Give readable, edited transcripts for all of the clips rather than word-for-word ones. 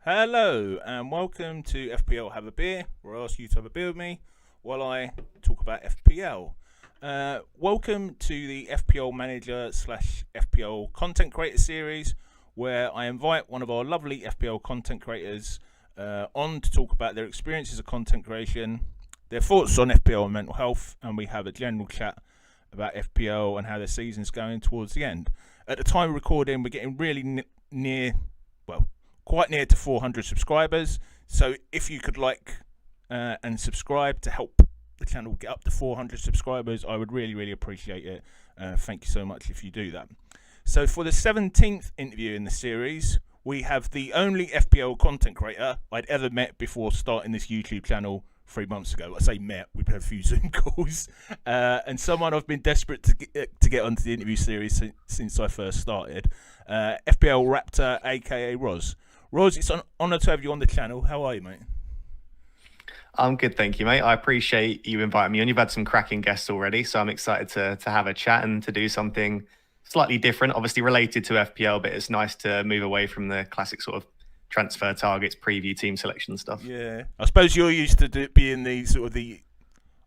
Hello and welcome to FPL Have a Beer, where I ask you to have a beer with me while I talk about FPL. Welcome to the FPL Manager / FPL Content Creator series, where I invite one of our lovely FPL content creators on to talk about their experiences of content creation, their thoughts on FPL and mental health, and we have a general chat about FPL and how their season's going towards the end. At the time of recording, we're getting really quite near to 400 subscribers. So if you could like and subscribe to help the channel get up to 400 subscribers, I would really appreciate it. Thank you so much if you do that. So for the 17th interview in the series, we have the only FPL content creator I'd ever met before starting this YouTube channel 3 months ago. I say met, we've had a few Zoom calls, and someone I've been desperate to get onto the interview series since I first started. FPL Raptor, aka Roz. Roz, it's an honour to have you on the channel. How are you, mate? I'm good, thank you, mate. I appreciate you inviting me on. You've had some cracking guests already, so I'm excited to have a chat and to do something slightly different, obviously related to FPL, but it's nice to move away from the classic sort of transfer targets, preview, team selection stuff. Yeah. I suppose you're used to being the sort of the,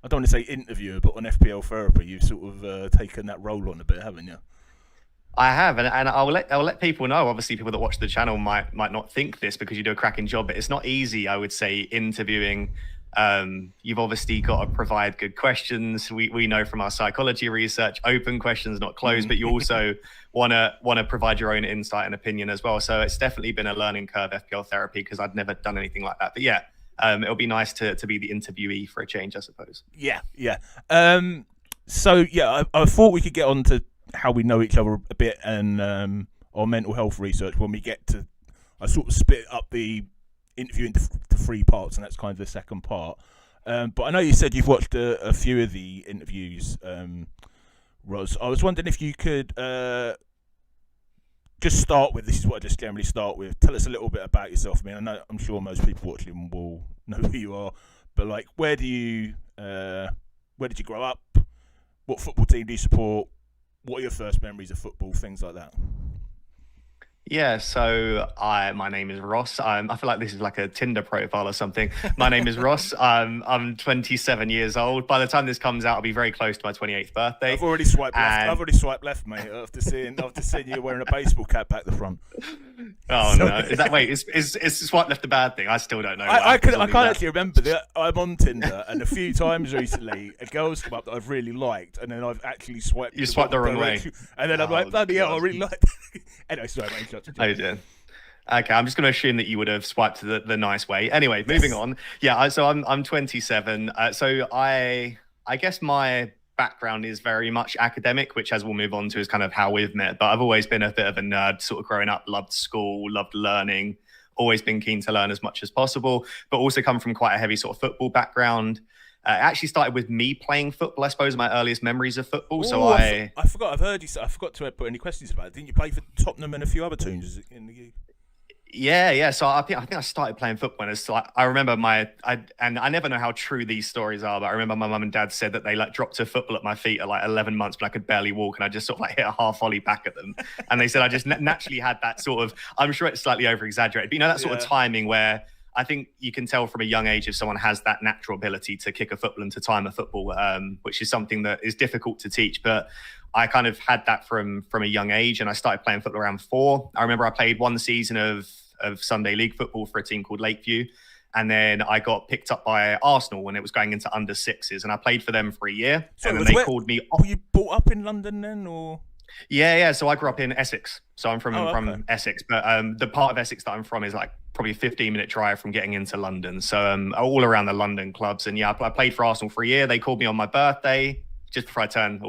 I don't want to say interviewer, but on FPL Therapy, you've sort of taken that role on a bit, haven't you? I have, and I'll let people know. Obviously, people that watch the channel might not think this because you do a cracking job, but it's not easy, I would say, interviewing. You've obviously got to provide good questions. We know from our psychology research, open questions, not closed, but you also want to provide your own insight and opinion as well. So it's definitely been a learning curve, FPL Therapy, because I'd never done anything like that. But yeah, it'll be nice to be the interviewee for a change, I suppose. Yeah. So yeah, I thought we could get on to how we know each other a bit and our mental health research when we get to. I sort of split up the interview into three parts, and that's kind of the second part. But I know you said you've watched a few of the interviews, Roz. I was wondering if you could just start with, this is what I just generally start with. Tell us a little bit about yourself. I mean, I'm sure most people watching will know who you are, but like, where did you grow up? What football team do you support? What are your first memories of football? Things like that. Yeah, so my name is Ross. I feel like this is like a Tinder profile or something. My name is Ross. I'm 27 years old. By the time this comes out, I'll be very close to my 28th birthday. I've already swiped left, mate. After seeing you wearing a baseball cap back the front. Oh no! Is that is swipe left a bad thing? I still don't know. I can't actually remember that. I'm on Tinder, and a few times recently, a girl's come up that I've really liked, and then I've actually swiped. You swiped the wrong way, and then I'm like, bloody hell, I really liked. Anyway, sorry, mate. How you doing? Okay, I'm just going to assume that you would have swiped the nice way. Anyway, moving on. Yeah, so I'm 27. So I guess my background is very much academic, which, as we'll move on to, is kind of how we've met. But I've always been a bit of a nerd, sort of growing up. Loved school, loved learning. Always been keen to learn as much as possible. But also come from quite a heavy sort of football background. It actually started with me playing football, I suppose, my earliest memories of football. Ooh, so I forgot. I've heard you say. I forgot to put any questions about it. Didn't you play for Tottenham and a few other teams in the? Yeah. So I think I started playing football when it's like, I remember and I never know how true these stories are, but I remember my mum and dad said that they like dropped a football at my feet at like 11 months, but I could barely walk, and I just sort of like hit a half volley back at them. And they said I just naturally had that sort of. I'm sure it's slightly over exaggerated, but you know that sort of timing where. I think you can tell from a young age if someone has that natural ability to kick a football and to time a football, which is something that is difficult to teach. But I kind of had that from a young age, and I started playing football around 4. I remember I played one season of Sunday league football for a team called Lakeview. And then I got picked up by Arsenal when it was going into under 6s, and I played for them for a year. So and then they called me. Were you brought up in London then, or? Yeah. So I grew up in Essex. So I'm from Essex, but the part of Essex that I'm from is like probably a 15-minute drive from getting into London. So all around the London clubs. And yeah, I played for Arsenal for a year. They called me on my birthday just before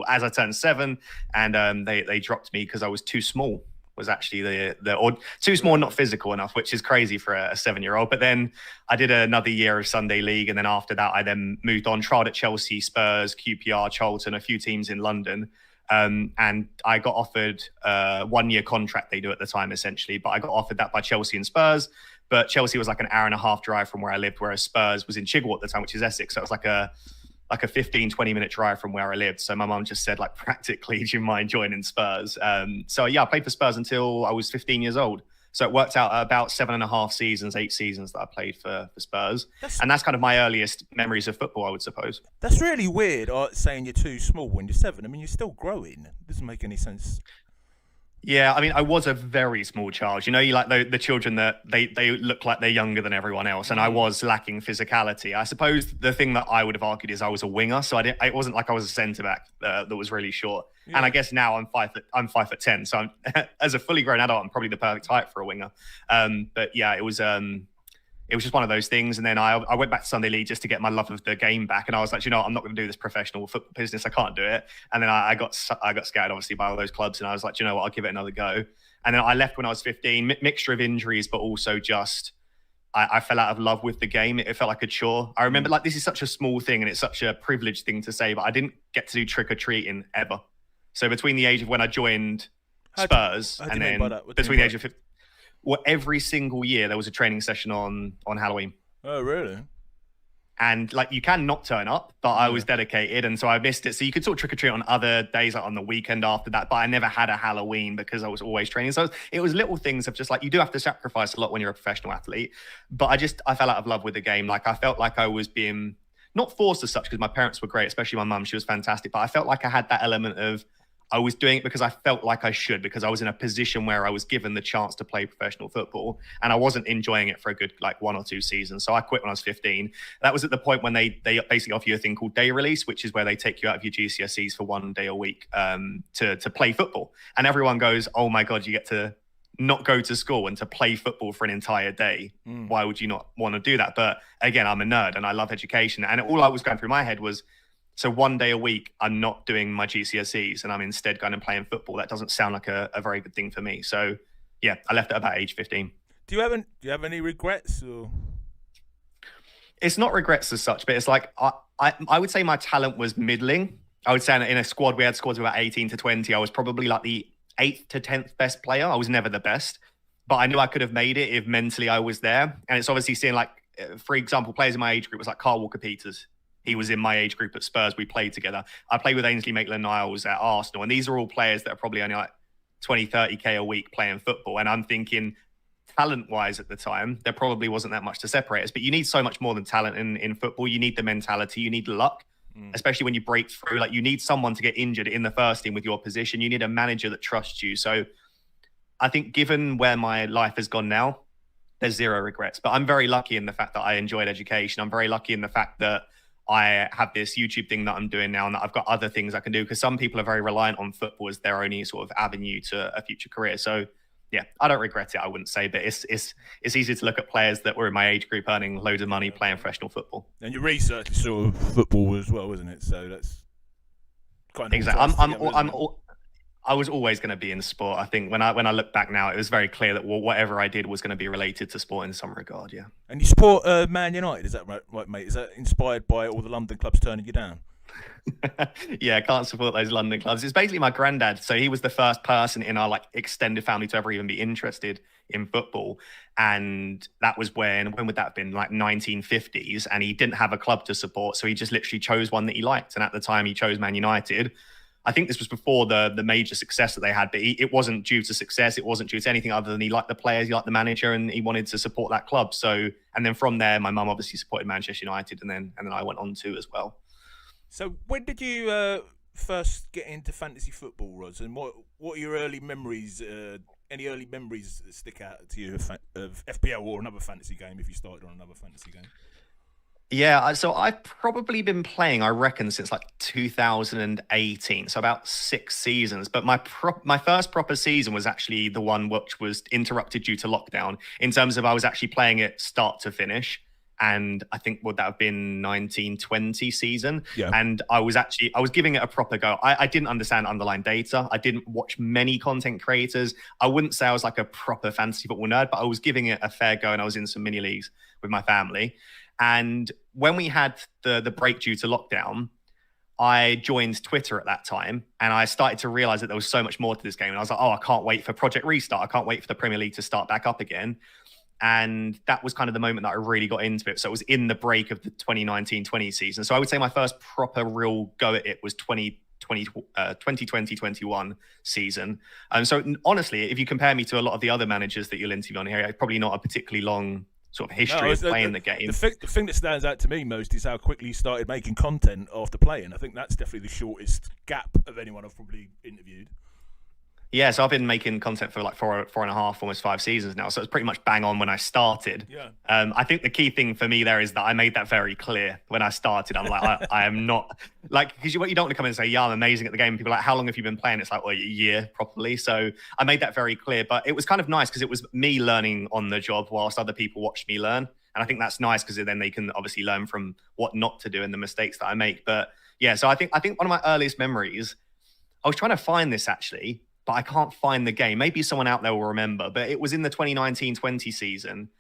as I turned 7, and they dropped me because I was too small. Was actually or too small, not physical enough, which is crazy for a 7-year-old. But then I did another year of Sunday League, and then after that, I then moved on, tried at Chelsea, Spurs, QPR, Charlton, a few teams in London. And I got offered a 1-year contract they do at the time, essentially. But I got offered that by Chelsea and Spurs. But Chelsea was like an hour and a half drive from where I lived, whereas Spurs was in Chigwell at the time, which is Essex. So it was like a 15-20 minute drive from where I lived. So my mum just said, like, practically, do you mind joining Spurs? So yeah, I played for Spurs until I was 15 years old. So it worked out about 7.5 seasons, 8 seasons that I played for Spurs. And that's kind of my earliest memories of football, I would suppose. That's really weird saying you're too small when you're 7. I mean, you're still growing. It doesn't make any sense. Yeah, I mean, I was a very small child. You know, you like the children that they look like they're younger than everyone else, and I was lacking physicality. I suppose the thing that I would have argued is I was a winger, so it wasn't like I was a centre back that was really short. Yeah. And I guess now I'm 5'10", so as a fully grown adult, I'm probably the perfect height for a winger. But yeah, it was just one of those things. And then I went back to Sunday League just to get my love of the game back. And I was like, you know, I'm not going to do this professional football business. I can't do it. And then I got scared, obviously, by all those clubs. And I was like, you know what, I'll give it another go. And then I left when I was 15, mixture of injuries, but also just I fell out of love with the game. It felt like a chore. I remember, like, this is such a small thing and it's such a privileged thing to say, but I didn't get to do trick-or-treating ever. So between the age of when I joined Spurs and then between the age of 15, well, every single year there was a training session on Halloween. Oh, really? And like, you can not turn up, but I was dedicated, and so I missed it. So you could sort of trick or treat on other days, like on the weekend after that, but I never had a Halloween because I was always training. So it was little things of just like, you do have to sacrifice a lot when you're a professional athlete. But I fell out of love with the game. Like, I felt like I was being not forced as such, because my parents were great, especially my mum. She was fantastic. But I felt like I had that element of, I was doing it because I felt like I should, because I was in a position where I was given the chance to play professional football, and I wasn't enjoying it for a good, like, 1 or 2 seasons. So I quit when I was 15. That was at the point when they basically offer you a thing called day release, which is where they take you out of your GCSEs for 1 day a week to play football. And everyone goes, oh my God, you get to not go to school and to play football for an entire day. Why would you not want to do that? But again, I'm a nerd and I love education. And all I was going through my head was, so 1 day a week, I'm not doing my GCSEs and I'm instead going and playing football. That doesn't sound like a very good thing for me. So yeah, I left at about age 15. Do you have any regrets? Or? It's not regrets as such, but it's like, I would say my talent was middling. I would say in a squad, we had squads of about 18 to 20. I was probably like the 8th to 10th best player. I was never the best, but I knew I could have made it if mentally I was there. And it's obviously seeing, like, for example, players in my age group was like Carl Walker-Peters. He was in my age group at Spurs. We played together. I played with Ainsley Maitland-Niles at Arsenal. And these are all players that are probably only like 20, 30K a week playing football. And I'm thinking, talent-wise at the time, there probably wasn't that much to separate us. But you need so much more than talent in football. You need the mentality. You need luck, especially when you break through. Like, you need someone to get injured in the first team with your position. You need a manager that trusts you. So I think, given where my life has gone now, there's zero regrets. But I'm very lucky in the fact that I enjoyed education. I'm very lucky in the fact that I have this YouTube thing that I'm doing now, and that I've got other things I can do, because some people are very reliant on football as their only sort of avenue to a future career. So yeah, I don't regret it, I wouldn't say, but it's easy to look at players that were in my age group earning loads of money playing professional football. And your research is sort of football as well, isn't it? So that's kind of exactly. I was always going to be in sport. I think when I look back now, it was very clear that whatever I did was going to be related to sport in some regard. Yeah. And you support Man United, is that right, mate? Is that inspired by all the London clubs turning you down? Yeah, I can't support those London clubs. It's basically my granddad. So he was the first person in our, like, extended family to ever even be interested in football. And that was when would that have been? Like 1950s. And he didn't have a club to support. So he just literally chose one that he liked. And at the time he chose Man United. I think this was before the major success that they had, but it wasn't due to success. It wasn't due to anything other than he liked the players, he liked the manager, and he wanted to support that club. So, and then from there, my mum obviously supported Manchester United, and then I went on to as well. So when did you first get into fantasy football, Roz? And what are your early memories? Any early memories that stick out to you of FPL or another fantasy game, if you started on another fantasy game? Yeah, so I've probably been playing, I reckon, since like 2018, so about 6 seasons. But my first proper season was actually the one which was interrupted due to lockdown, in terms of I was actually playing it start to finish. And I think, would that have been 1920 season? Yeah. And I was giving it a proper go. I didn't understand underlying data. I didn't watch many content creators. I wouldn't say I was like a proper fantasy football nerd, but I was giving it a fair go, and I was in some mini leagues with my family. And when we had the break due to lockdown, I joined Twitter at that time, and I started to realize that there was so much more to this game. And I was like, oh, I can't wait for Project Restart. I can't wait for the Premier League to start back up again. And that was kind of the moment that I really got into it. So it was in the break of the 2019-20 season. So I would say my first proper real go at it was 2020-21 season. So honestly, if you compare me to a lot of the other managers that you'll interview on here, probably not a particularly long sort of history of playing the game. The thing that stands out to me most is how quickly you started making content after playing. I think that's definitely the shortest gap of anyone I've probably interviewed. Yeah, so I've been making content for like four and a half, almost 5 seasons now. So it's pretty much bang on when I started. Yeah. I think the key thing for me there is that I made that very clear when I started. I'm like, I am not like, because you don't want to come in and say, yeah, I'm amazing at the game. People are like, how long have you been playing? It's like, well, a year properly. So I made that very clear, but it was kind of nice because it was me learning on the job whilst other people watched me learn. And I think that's nice because then they can obviously learn from what not to do and the mistakes that I make. But yeah, so I think one of my earliest memories, I was trying to find this actually, but I can't find the game. Maybe someone out there will remember, but it was in the 2019-20 season.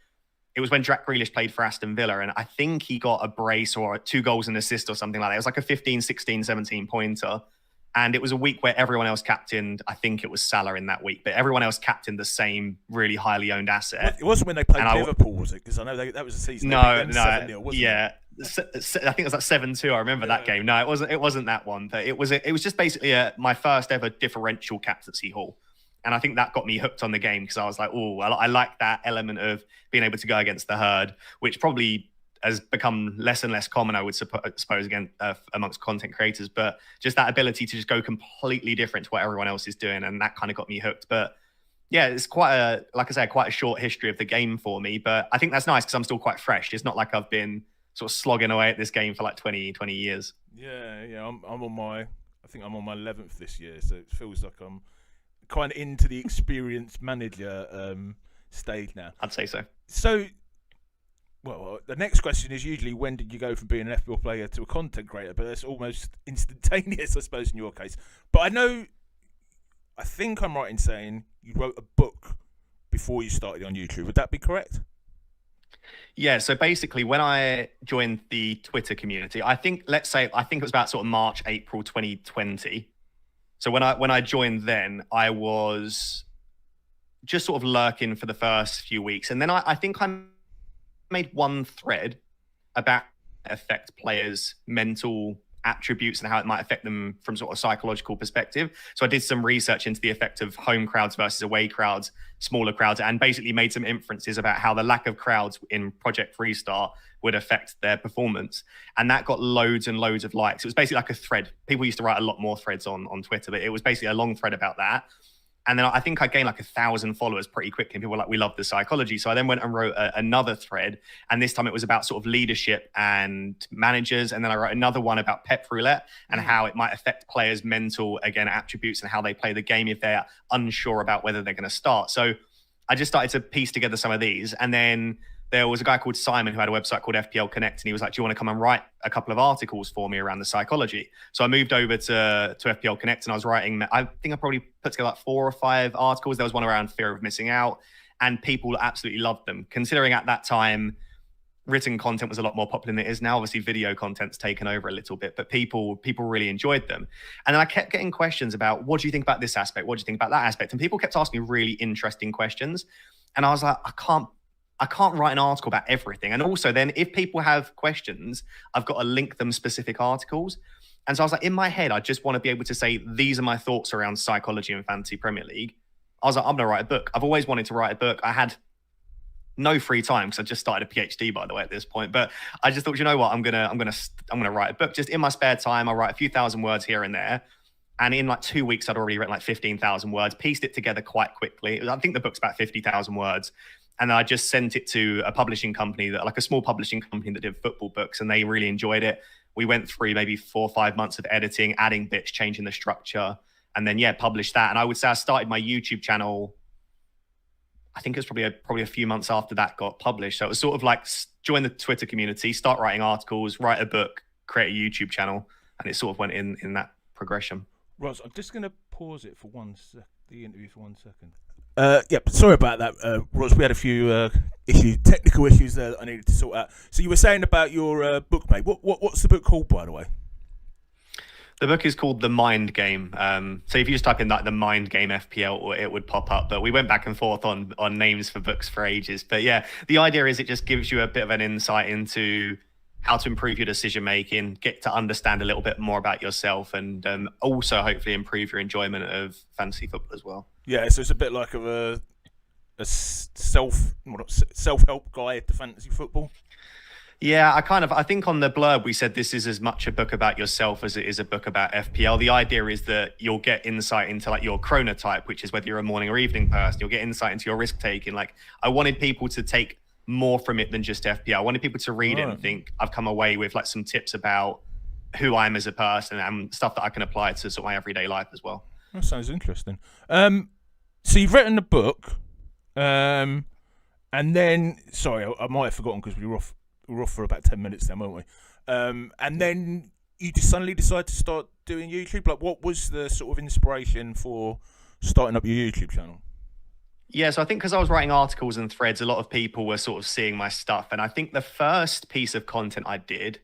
It was when Jack Grealish played for Aston Villa, and I think he got a brace or 2 goals and assist or something like that. It was like a 15, 16, 17 pointer. And it was a week where everyone else captained, I think it was Salah in that week, but everyone else captained the same really highly owned asset. It wasn't when they played Liverpool, was it? Because I know that was the season. No, 7-0, wasn't it? I think it was like 7-2. I remember that game. No, it wasn't that one. But it was just basically my first ever differential captaincy haul. And I think that got me hooked on the game because I was like, oh, I like that element of being able to go against the herd, which probably has become less and less common, I would suppose, again, amongst content creators. But just that ability to just go completely different to what everyone else is doing. And that kind of got me hooked. But yeah, it's quite a short history of the game for me. But I think that's nice because I'm still quite fresh. It's not like I've been sort of slogging away at this game for like 20 years. Yeah. I think I'm on my 11th this year. So it feels like I'm kind of into the experienced manager stage now. I'd say so. So, well, the next question is usually when did you go from being an FPL player to a content creator? But that's almost instantaneous, I suppose, in your case. But I think I'm right in saying you wrote a book before you started on YouTube. Would that be correct? Yeah, so basically when I joined the Twitter community, I think it was about sort of March, April 2020. So when I joined then, I was just sort of lurking for the first few weeks. And then I think I made one thread about affect players' mental attributes and how it might affect them from sort of psychological perspective. So I did some research into the effect of home crowds versus away crowds, smaller crowds, and basically made some inferences about how the lack of crowds in Project Restart would affect their performance. And that got loads and loads of likes. It was basically like a thread. People used to write a lot more threads on Twitter, but it was basically a long thread about that. And then I think I gained like 1,000 followers pretty quickly. And people were like, we love the psychology. So I then went and wrote another thread. And this time it was about sort of leadership and managers. And then I wrote another one about pep roulette and how it might affect players' mental, again, attributes and how they play the game if they're unsure about whether they're going to start. So I just started to piece together some of these. And then there was a guy called Simon who had a website called FPL Connect, and he was like, do you want to come and write a couple of articles for me around the psychology? So I moved over to FPL Connect, and I was writing, I think I probably put together like 4 or 5 articles. There was one around fear of missing out, and people absolutely loved them. Considering at that time, written content was a lot more popular than it is now. Obviously, video content's taken over a little bit, but people really enjoyed them. And then I kept getting questions about, what do you think about this aspect? What do you think about that aspect? And people kept asking me really interesting questions. And I was like, I can't write an article about everything. And also then if people have questions, I've got to link them specific articles. And so I was like, in my head, I just want to be able to say, these are my thoughts around psychology and fantasy Premier League. I was like, I'm going to write a book. I've always wanted to write a book. I had no free time because I just started a PhD, by the way, at this point. But I just thought, you know what, I'm gonna write a book just in my spare time. I'll write a few thousand words here and there. And in like 2 weeks, I'd already written like 15,000 words, pieced it together quite quickly. I think the book's about 50,000 words. And I just sent it to a publishing company, like a small publishing company that did football books, and they really enjoyed it. We went through maybe 4 or 5 months of editing, adding bits, changing the structure, and then published that. And I would say I started my YouTube channel, I think it was probably a few months after that got published. So it was sort of like join the Twitter community, start writing articles, write a book, create a YouTube channel, and it sort of went in that progression. Ross, I'm just going to pause it for the interview for 1 second. Sorry about that, Ross. We had a few technical issues there that I needed to sort out. So you were saying about your book, mate. What's the book called, by the way? The book is called The Mind Game. So if you just type in like The Mind Game FPL, it would pop up. But we went back and forth on names for books for ages. But yeah, the idea is it just gives you a bit of an insight into how to improve your decision making, get to understand a little bit more about yourself, and also hopefully improve your enjoyment of fantasy football as well. Yeah, so it's a bit like a self-help guide to fantasy football. Yeah, I think on the blurb we said this is as much a book about yourself as it is a book about FPL. The idea is that you'll get insight into like your chronotype, which is whether you're a morning or evening person. You'll get insight into your risk taking. Like, I wanted people to take more from it than just FPL. I wanted people to read it and think I've come away with like some tips about who I am as a person and stuff that I can apply to sort of my everyday life as well. That sounds interesting. So you've written a book, and then sorry, I might have forgotten because we were off for about 10 minutes then, weren't we? And then you just suddenly decided to start doing YouTube. Like, what was the sort of inspiration for starting up your YouTube channel? Yeah, so I think because I was writing articles and threads, a lot of people were sort of seeing my stuff. And I think the first piece of content I did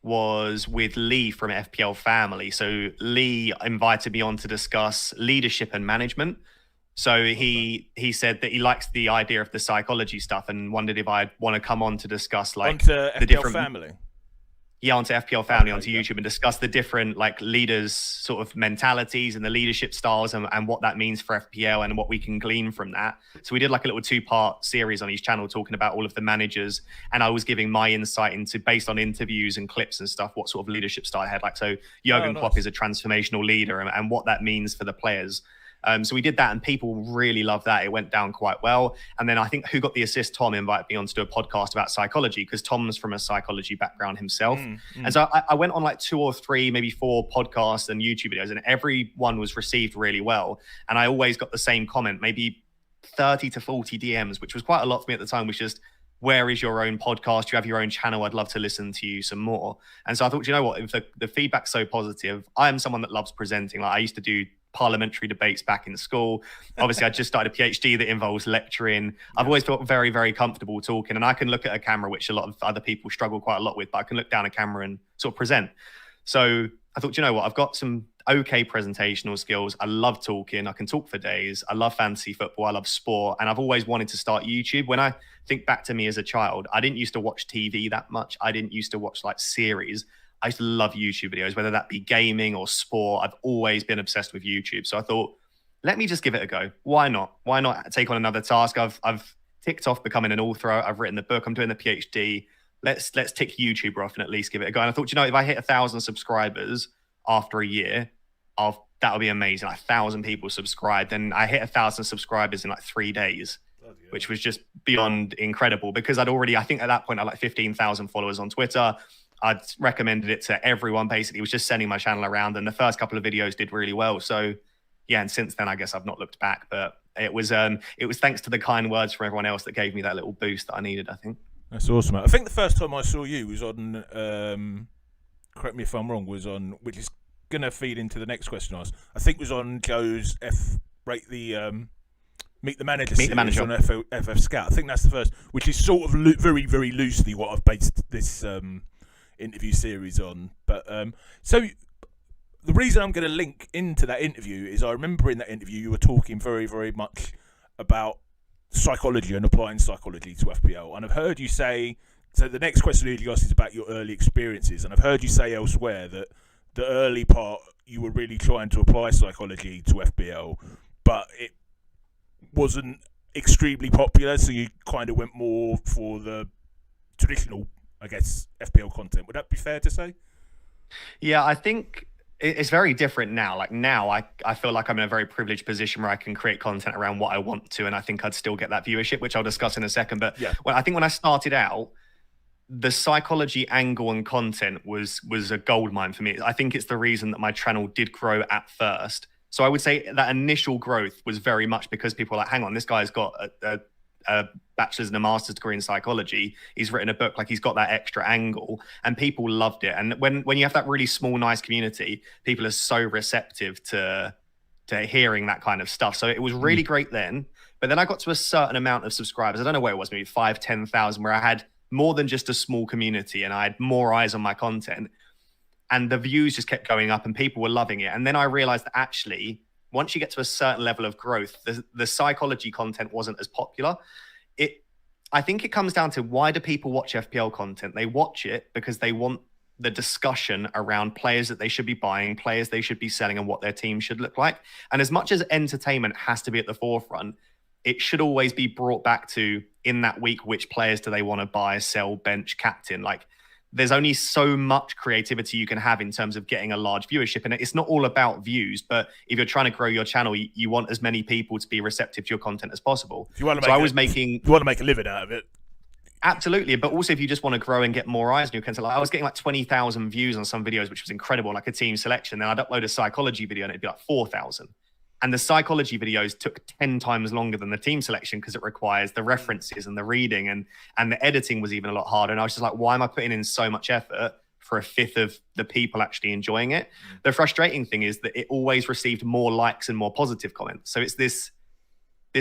was with Lee from FPL Family. So Lee invited me on to discuss leadership and management. So he said that he likes the idea of the psychology stuff and wondered if I'd want to come on to discuss like onto FPL different Family. Yeah, onto FPL Family, onto YouTube, and discuss the different like leaders' sort of mentalities and the leadership styles and what that means for FPL and what we can glean from that. So we did like a little 2-part series on each channel talking about all of the managers, and I was giving my insight into, based on interviews and clips and stuff, what sort of leadership style I had. Like, so Jurgen Klopp is a transformational leader and what that means for the players. So we did that and people really loved that. It went down quite well. And then I think who got the assist, Tom, invited me on to do a podcast about psychology because Tom's from a psychology background himself. And so I went on like 2 or 3, maybe 4 podcasts and YouTube videos, and every one was received really well. And I always got the same comment, maybe 30 to 40 DMs, which was quite a lot for me at the time, which just, where is your own podcast? Do you have your own channel? I'd love to listen to you some more. And so I thought, you know what, if the feedback's so positive, I am someone that loves presenting. Like, I used to do parliamentary debates back in school. Obviously, I just started a PhD that involves lecturing. I've always felt very, very comfortable talking, and I can look at a camera, which a lot of other people struggle quite a lot with, but I can look down a camera and sort of present. So I thought, you know what, I've got some okay presentational skills. I love talking. I can talk for days. I love fantasy football. I love sport. And I've always wanted to start YouTube. When I think back to me as a child, I didn't used to watch TV that much. I didn't used to watch like series. I used to love YouTube videos, whether that be gaming or sport. I've always been obsessed with YouTube. So I thought, let me just give it a go. Why not? Why not take on another task? I've ticked off becoming an author. I've written the book. I'm doing the PhD. Let's tick YouTuber off and at least give it a go. And I thought, you know, if I hit 1,000 subscribers after a year, that'll be amazing. Like 1,000 people subscribed, and I hit 1,000 subscribers in like 3 days, which was just beyond incredible because I think at that point I had like 15,000 followers on Twitter. I'd recommended it to everyone. Basically, it was just sending my channel around, and the first couple of videos did really well. So yeah, and since then, I guess I've not looked back, but it was thanks to the kind words from everyone else that gave me that little boost that I needed, I think. That's awesome. I think the first time I saw you was on, correct me if I'm wrong, was on, which is going to feed into the next question I asked. I think it was on Joe's Meet the Manager series on FF Scout. I think that's the first, which is sort of very, very loosely what I've based this interview series on. But so the reason I'm going to link into that interview is I remember in that interview you were talking very, very much about psychology and applying psychology to FPL. And I've heard you say, so the next question you asked is about your early experiences. And I've heard you say elsewhere that the early part you were really trying to apply psychology to FPL, but it wasn't extremely popular. So you kind of went more for the traditional, I guess, FPL content. Would that be fair to say? Yeah, I think it's very different now. Like now, I feel like I'm in a very privileged position where I can create content around what I want to, and I think I'd still get that viewership, which I'll discuss in a second. But yeah, I think when I started out, the psychology angle and content was a goldmine for me. I think it's the reason that my channel did grow at first. So I would say that initial growth was very much because people were like, hang on, this guy's got a bachelor's and a master's degree in psychology. He's written a book, like he's got that extra angle, and people loved it. And when you have that really small, nice community, people are so receptive to hearing that kind of stuff. So it was really great then. But then I got to a certain amount of subscribers. I don't know where it was, maybe 5,000, 10,000, where I had more than just a small community and I had more eyes on my content. And the views just kept going up and people were loving it. And then I realized that actually, once you get to a certain level of growth, the psychology content wasn't as popular. I think it comes down to, why do people watch FPL content? They watch it because they want the discussion around players that they should be buying, players they should be selling, and what their team should look like. And as much as entertainment has to be at the forefront, it should always be brought back to, in that week, which players do they want to buy, sell, bench, captain? Like, there's only so much creativity you can have in terms of getting a large viewership. And it's not all about views, but if you're trying to grow your channel, you want as many people to be receptive to your content as possible. If you want to so you want to make a living out of it. Absolutely. But also, if you just want to grow and get more eyes on your content, like, I was getting like 20,000 views on some videos, which was incredible, like a team selection. Then I'd upload a psychology video and it'd be like 4,000. And the psychology videos took 10 times longer than the team selection, because it requires the references and the reading, and the editing was even a lot harder. And I was just like, why am I putting in so much effort for a fifth of the people actually enjoying it? The frustrating thing is that it always received more likes and more positive comments. So it's this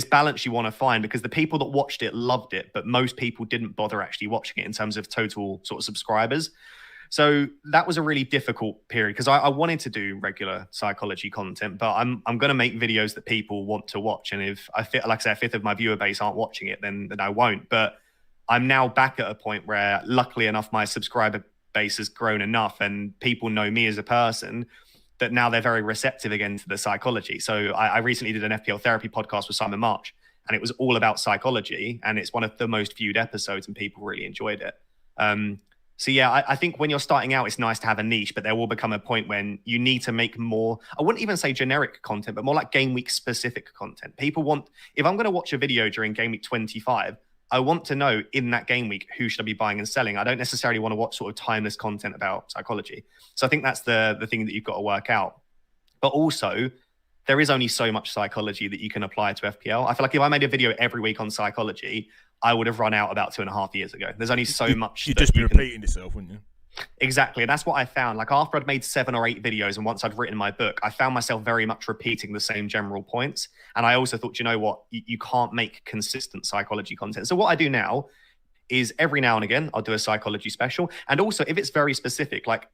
balance you want to find, because the people that watched it loved it, but most people didn't bother actually watching it in terms of total sort of subscribers. So that was a really difficult period, because I wanted to do regular psychology content, but I'm going to make videos that people want to watch. And if I feel, like I say, a fifth of my viewer base aren't watching it, then I won't. But I'm now back at a point where, luckily enough, my subscriber base has grown enough and people know me as a person that now they're very receptive again to the psychology. So I recently did an FPL Therapy podcast with Simon March, and it was all about psychology, and it's one of the most viewed episodes and people really enjoyed it. So yeah, I think when you're starting out, it's nice to have a niche, but there will become a point when you need to make more, I wouldn't even say generic content, but more like game week specific content. People want, if I'm going to watch a video during game week 25, I want to know in that game week, who should I be buying and selling? I don't necessarily want to watch sort of timeless content about psychology. So I think that's the thing that you've got to work out. But also, there is only so much psychology that you can apply to FPL. I feel like if I made a video every week on psychology, I would have run out about 2.5 years ago. There's only so much. You'd just be repeating yourself, wouldn't you? Exactly. And that's what I found. Like, after I'd made 7 or 8 videos, and once I'd written my book, I found myself very much repeating the same general points. And I also thought, you know what? You can't make consistent psychology content. So what I do now is, every now and again, I'll do a psychology special. And also, if it's very specific, like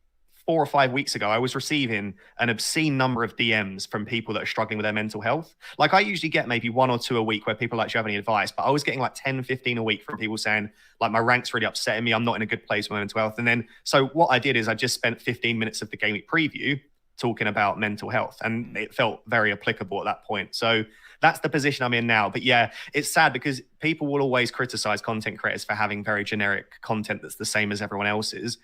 4 or 5 weeks ago, I was receiving an obscene number of DMs from people that are struggling with their mental health. Like, I usually get maybe 1 or 2 a week where people like, do you have any advice? But I was getting like 10, 15 a week from people saying, like, my rank's really upsetting me. I'm not in a good place with my mental health. And then, so what I did is, I just spent 15 minutes of the game week preview talking about mental health. And it felt very applicable at that point. So that's the position I'm in now. But yeah, it's sad, because people will always criticize content creators for having very generic content that's the same as everyone else's.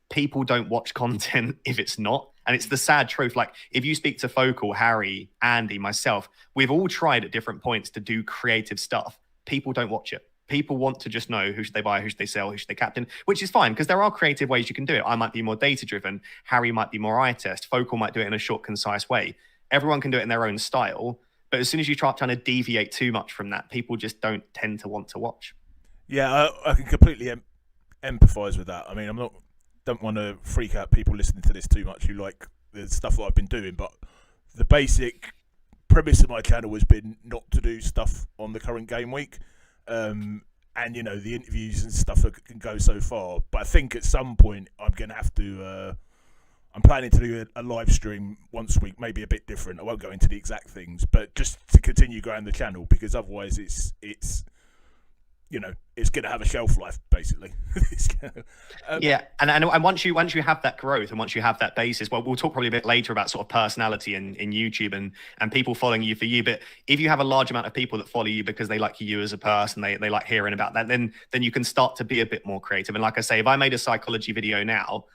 People don't watch content if it's not. And it's the sad truth. Like, if you speak to Focal, Harry, Andy, myself, we've all tried at different points to do creative stuff. People don't watch it. People want to just know, who should they buy, who should they sell, who should they captain, which is fine, because there are creative ways you can do it. I might be more data driven. Harry might be more eye test. Focal might do it in a short, concise way. Everyone can do it in their own style. But as soon as you try trying to deviate too much from that, people just don't tend to want to watch. Yeah, I can completely empathise with that. I mean, don't want to freak out people listening to this too much who like the stuff that I've been doing, but the basic premise of my channel has been not to do stuff on the current game week, and you know, the interviews and stuff can go so far. But I think at some point I'm going to have to I'm planning to do a live stream once a week, maybe a bit different. I won't go into the exact things, but just to continue growing the channel, because otherwise it's you know, it's going to have a shelf life, basically. Yeah, and once you have that growth, and once you have that basis, well, we'll talk probably a bit later about sort of personality in YouTube and people following you for you. But if you have a large amount of people that follow you because they like you as a person, they like hearing about that, then you can start to be a bit more creative. And like I say, if I made a psychology video now,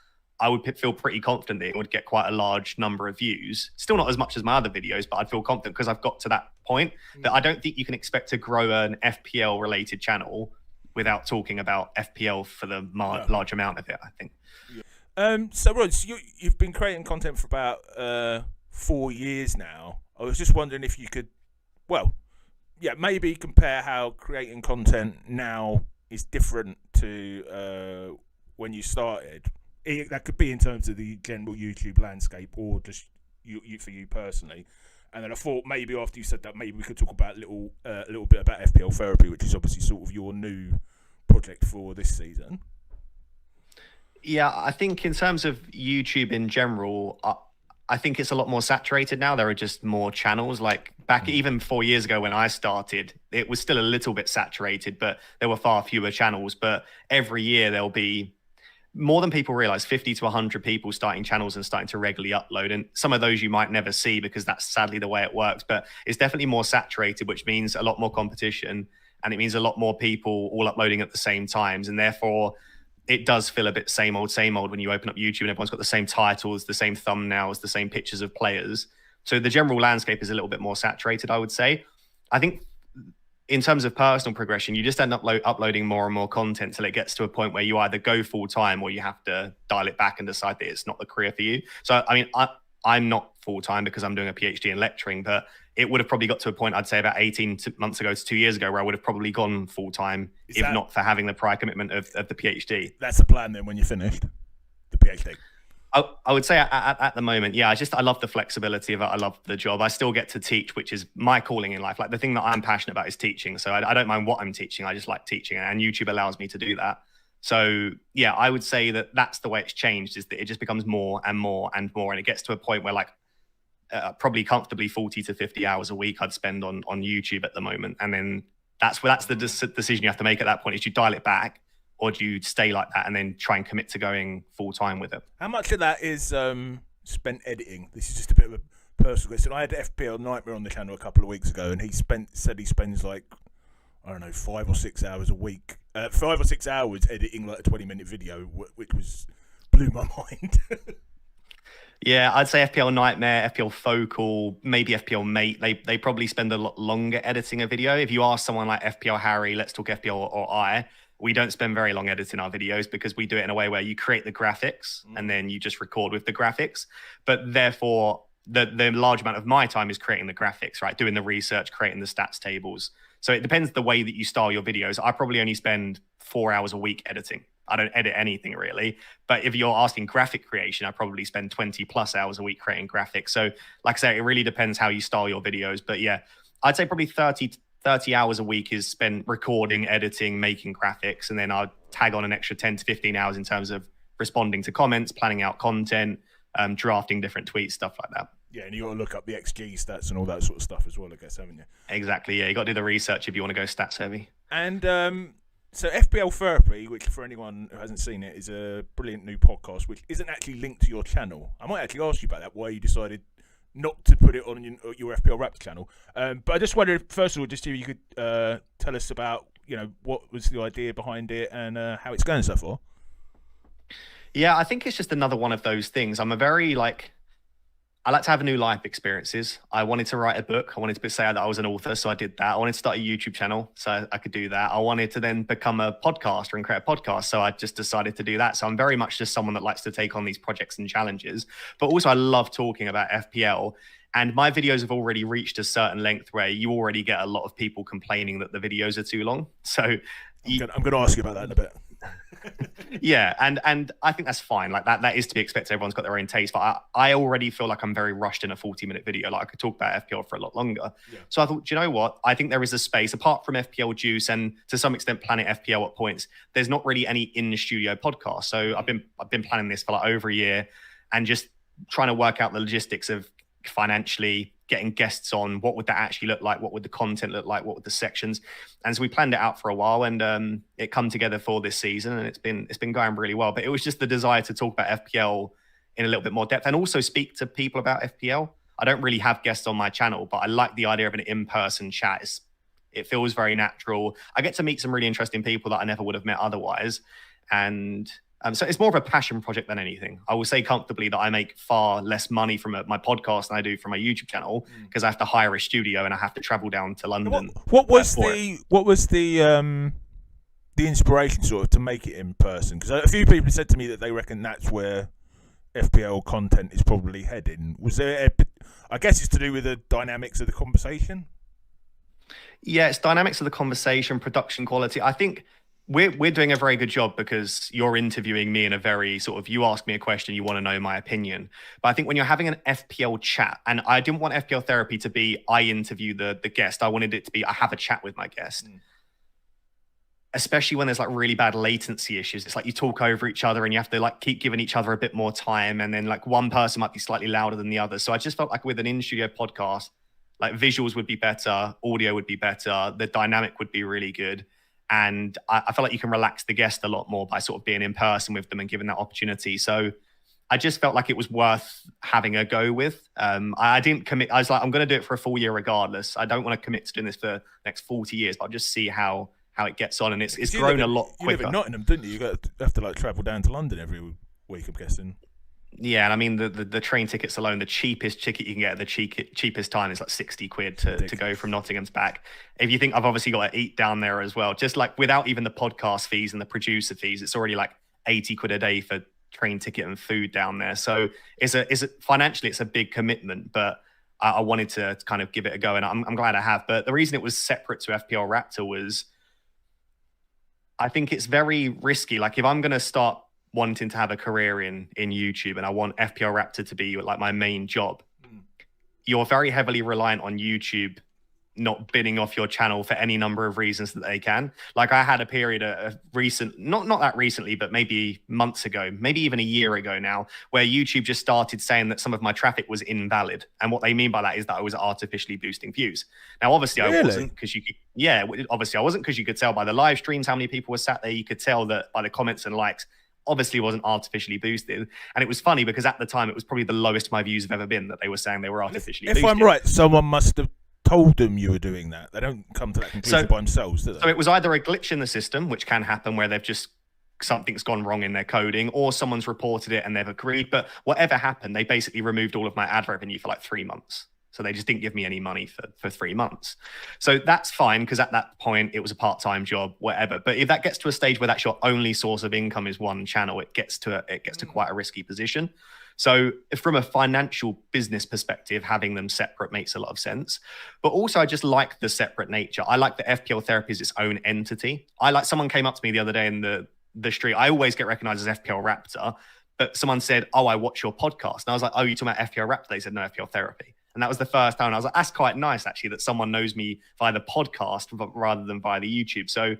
I would feel pretty confident that it would get quite a large number of views. Still not as much as my other videos, but I'd feel confident because I've got to that point that I don't think you can expect to grow an FPL related channel without talking about FPL for the large amount of it, I think. So Rod, you've been creating content for about 4 years now. I was just wondering if you could, maybe compare how creating content now is different to when you started. That could be in terms of the general YouTube landscape, or just you for you personally. And then I thought maybe after you said that, maybe we could talk about a little bit about FPL Therapy, which is obviously sort of your new project for this season. Yeah, I think in terms of YouTube in general, I think it's a lot more saturated now. There are just more channels. Like back even 4 years ago when I started, it was still a little bit saturated, but there were far fewer channels. But every year there'll be more than people realize, 50 to 100 people starting channels and starting to regularly upload. And some of those you might never see because that's sadly the way it works. But it's definitely more saturated, which means a lot more competition. And it means a lot more people all uploading at the same times. And therefore, it does feel a bit same old when you open up YouTube and everyone's got the same titles, the same thumbnails, the same pictures of players. So the general landscape is a little bit more saturated, I would say. I think in terms of personal progression, you just end up uploading more and more content till it gets to a point where you either go full time or you have to dial it back and decide that it's not the career for you. So, I mean, I'm not full time because I'm doing a PhD in lecturing, but it would have probably got to a point, I'd say about 18 months ago to 2 years ago, where I would have probably gone full time if not for having the prior commitment of the PhD. That's the plan then when you're finished, the PhD? I would say at the moment, yeah, I love the flexibility of it. I love the job. I still get to teach, which is my calling in life. Like the thing that I'm passionate about is teaching. So I don't mind what I'm teaching. I just like teaching, and YouTube allows me to do that. So yeah, I would say that that's the way it's changed, is that it just becomes more and more and more. And it gets to a point where like probably comfortably 40 to 50 hours a week I'd spend on YouTube at the moment. And then that's the decision you have to make at that point, is you dial it back, or do you stay like that and then try and commit to going full time with it? How much of that is spent editing? This is just a bit of a personal question. I had FPL Nightmare on the channel a couple of weeks ago, and he said he spends like, I don't know, 5 or 6 hours a week, 5 or 6 hours editing like a 20-minute video, which blew my mind. Yeah, I'd say FPL Nightmare, FPL Focal, maybe FPL Mate. They probably spend a lot longer editing a video. If you ask someone like FPL Harry, Let's Talk FPL, or I, we don't spend very long editing our videos because we do it in a way where you create the graphics and then you just record with the graphics. But therefore, the large amount of my time is creating the graphics, right? Doing the research, creating the stats tables. So it depends the way that you style your videos. I probably only spend 4 hours a week editing. I don't edit anything really. But if you're asking graphic creation, I probably spend 20 plus hours a week creating graphics. So like I say, it really depends how you style your videos. But yeah, I'd say probably 30 hours a week is spent recording, editing, making graphics. And then I'll tag on an extra 10 to 15 hours in terms of responding to comments, planning out content, drafting different tweets, stuff like that. Yeah, and you got to look up the XG stats and all that sort of stuff as well, I guess, haven't you? Exactly, yeah. You got to do the research if you want to go stats heavy. And so FPL Therapy, which for anyone who hasn't seen it, is a brilliant new podcast, which isn't actually linked to your channel. I might actually ask you about that, why you decided not to put it on your FPL Raptor channel. But I just wondered, first of all, just if you could tell us about, what was the idea behind it and how it's going so far. Yeah, I think it's just another one of those things. I'm a very I like to have new life experiences. I wanted to write a book. I wanted to say that I was an author, so I did that. I wanted to start a YouTube channel, so I could do that. I wanted to then become a podcaster and create a podcast, so I just decided to do that. So I'm very much just someone that likes to take on these projects and challenges. But also I love talking about FPL. And my videos have already reached a certain length where you already get a lot of people complaining that the videos are too long. So I'm going to ask you about that in a bit. Yeah, and I think that's fine. Like that is to be expected. Everyone's got their own taste. But I already feel like I'm very rushed in a 40-minute video. Like I could talk about FPL for a lot longer. Yeah. So I thought, do you know what? I think there is a space, apart from FPL Juice and to some extent Planet FPL at points, there's not really any in-studio podcast. So I've been planning this for like over a year and just trying to work out the logistics of financially getting guests on. What would that actually look like? What would the content look like? What would the sections? And so we planned it out for a while, and it come together for this season, and it's been going really well. But it was just the desire to talk about FPL in a little bit more depth and also speak to people about FPL. I don't really have guests on my channel, but I like the idea of an in-person chat. It feels very natural. I get to meet some really interesting people that I never would have met otherwise. And so it's more of a passion project than anything. I will say comfortably that I make far less money from my podcast than I do from my YouTube channel because I have to hire a studio and I have to travel down to London. What was the inspiration sort of to make it in person? Because a few people said to me that they reckon that's where FPL content is probably heading. Was there? I guess it's to do with the dynamics of the conversation. Yeah, it's dynamics of the conversation, production quality. I think we're doing a very good job because you're interviewing me in a very sort of, you ask me a question, you want to know my opinion. But I think when you're having an FPL chat, and I didn't want FPL Therapy to be, I interview the guest. I wanted it to be, I have a chat with my guest. especially when there's like really bad latency issues. It's like you talk over each other and you have to like keep giving each other a bit more time. And then like one person might be slightly louder than the other. So I just felt like with an in-studio podcast, like visuals would be better, audio would be better, the dynamic would be really good. And I feel like you can relax the guest a lot more by sort of being in person with them and giving that opportunity. So I just felt like it was worth having a go with. I didn't commit. I was like, I'm going to do it for a full year regardless. I don't want to commit to doing this for the next 40 years, but I'll just see how it gets on. And it's grown a lot quicker. You live in Nottingham, didn't you? You have to like travel down to London every week, I'm guessing. Yeah, and I mean the train tickets alone, the cheapest ticket you can get at the cheapest time is like 60 quid to go from Nottingham's back. If you think I've obviously got to eat down there as well, just like without even the podcast fees and the producer fees, it's already like 80 quid a day for train ticket and food down there. So financially it's a big commitment, but I wanted to kind of give it a go, and I'm glad I have. But the reason it was separate to FPL Raptor was I think it's very risky. Like if I'm going to start wanting to have a career in YouTube and I want FPL Raptor to be like my main job, you're very heavily reliant on YouTube not bidding off your channel for any number of reasons that they can. Like I had a period of recent, not that recently, but maybe months ago, maybe even a year ago now, where YouTube just started saying that some of my traffic was invalid. And what they mean by that is that I was artificially boosting views. Now, obviously I wasn't, because obviously I wasn't, because you could tell by the live streams how many people were sat there. You could tell that by the comments and likes, obviously wasn't artificially boosted. And it was funny because at the time it was probably the lowest my views have ever been, that they were saying they were artificially boosted. If I'm right, someone must have told them you were doing that. They don't come to that conclusion by themselves, do they? So it was either a glitch in the system, which can happen where they've just, something's gone wrong in their coding, or someone's reported it and they've agreed. But whatever happened, they basically removed all of my ad revenue for like 3 months. So they just didn't give me any money for 3 months. So that's fine, because at that point it was a part-time job, whatever. But if that gets to a stage where that's your only source of income is one channel, it gets to quite a risky position. So from a financial business perspective, having them separate makes a lot of sense. But also I just like the separate nature. I like that FPL Therapy is its own entity. Someone came up to me the other day in the street. I always get recognized as FPL Raptor, but someone said, "Oh, I watch your podcast." And I was like, "Oh, you're talking about FPL Raptor?" They said, "No, FPL Therapy." And that was the first time. And I was like, that's quite nice, actually, that someone knows me via the podcast rather than via the YouTube. So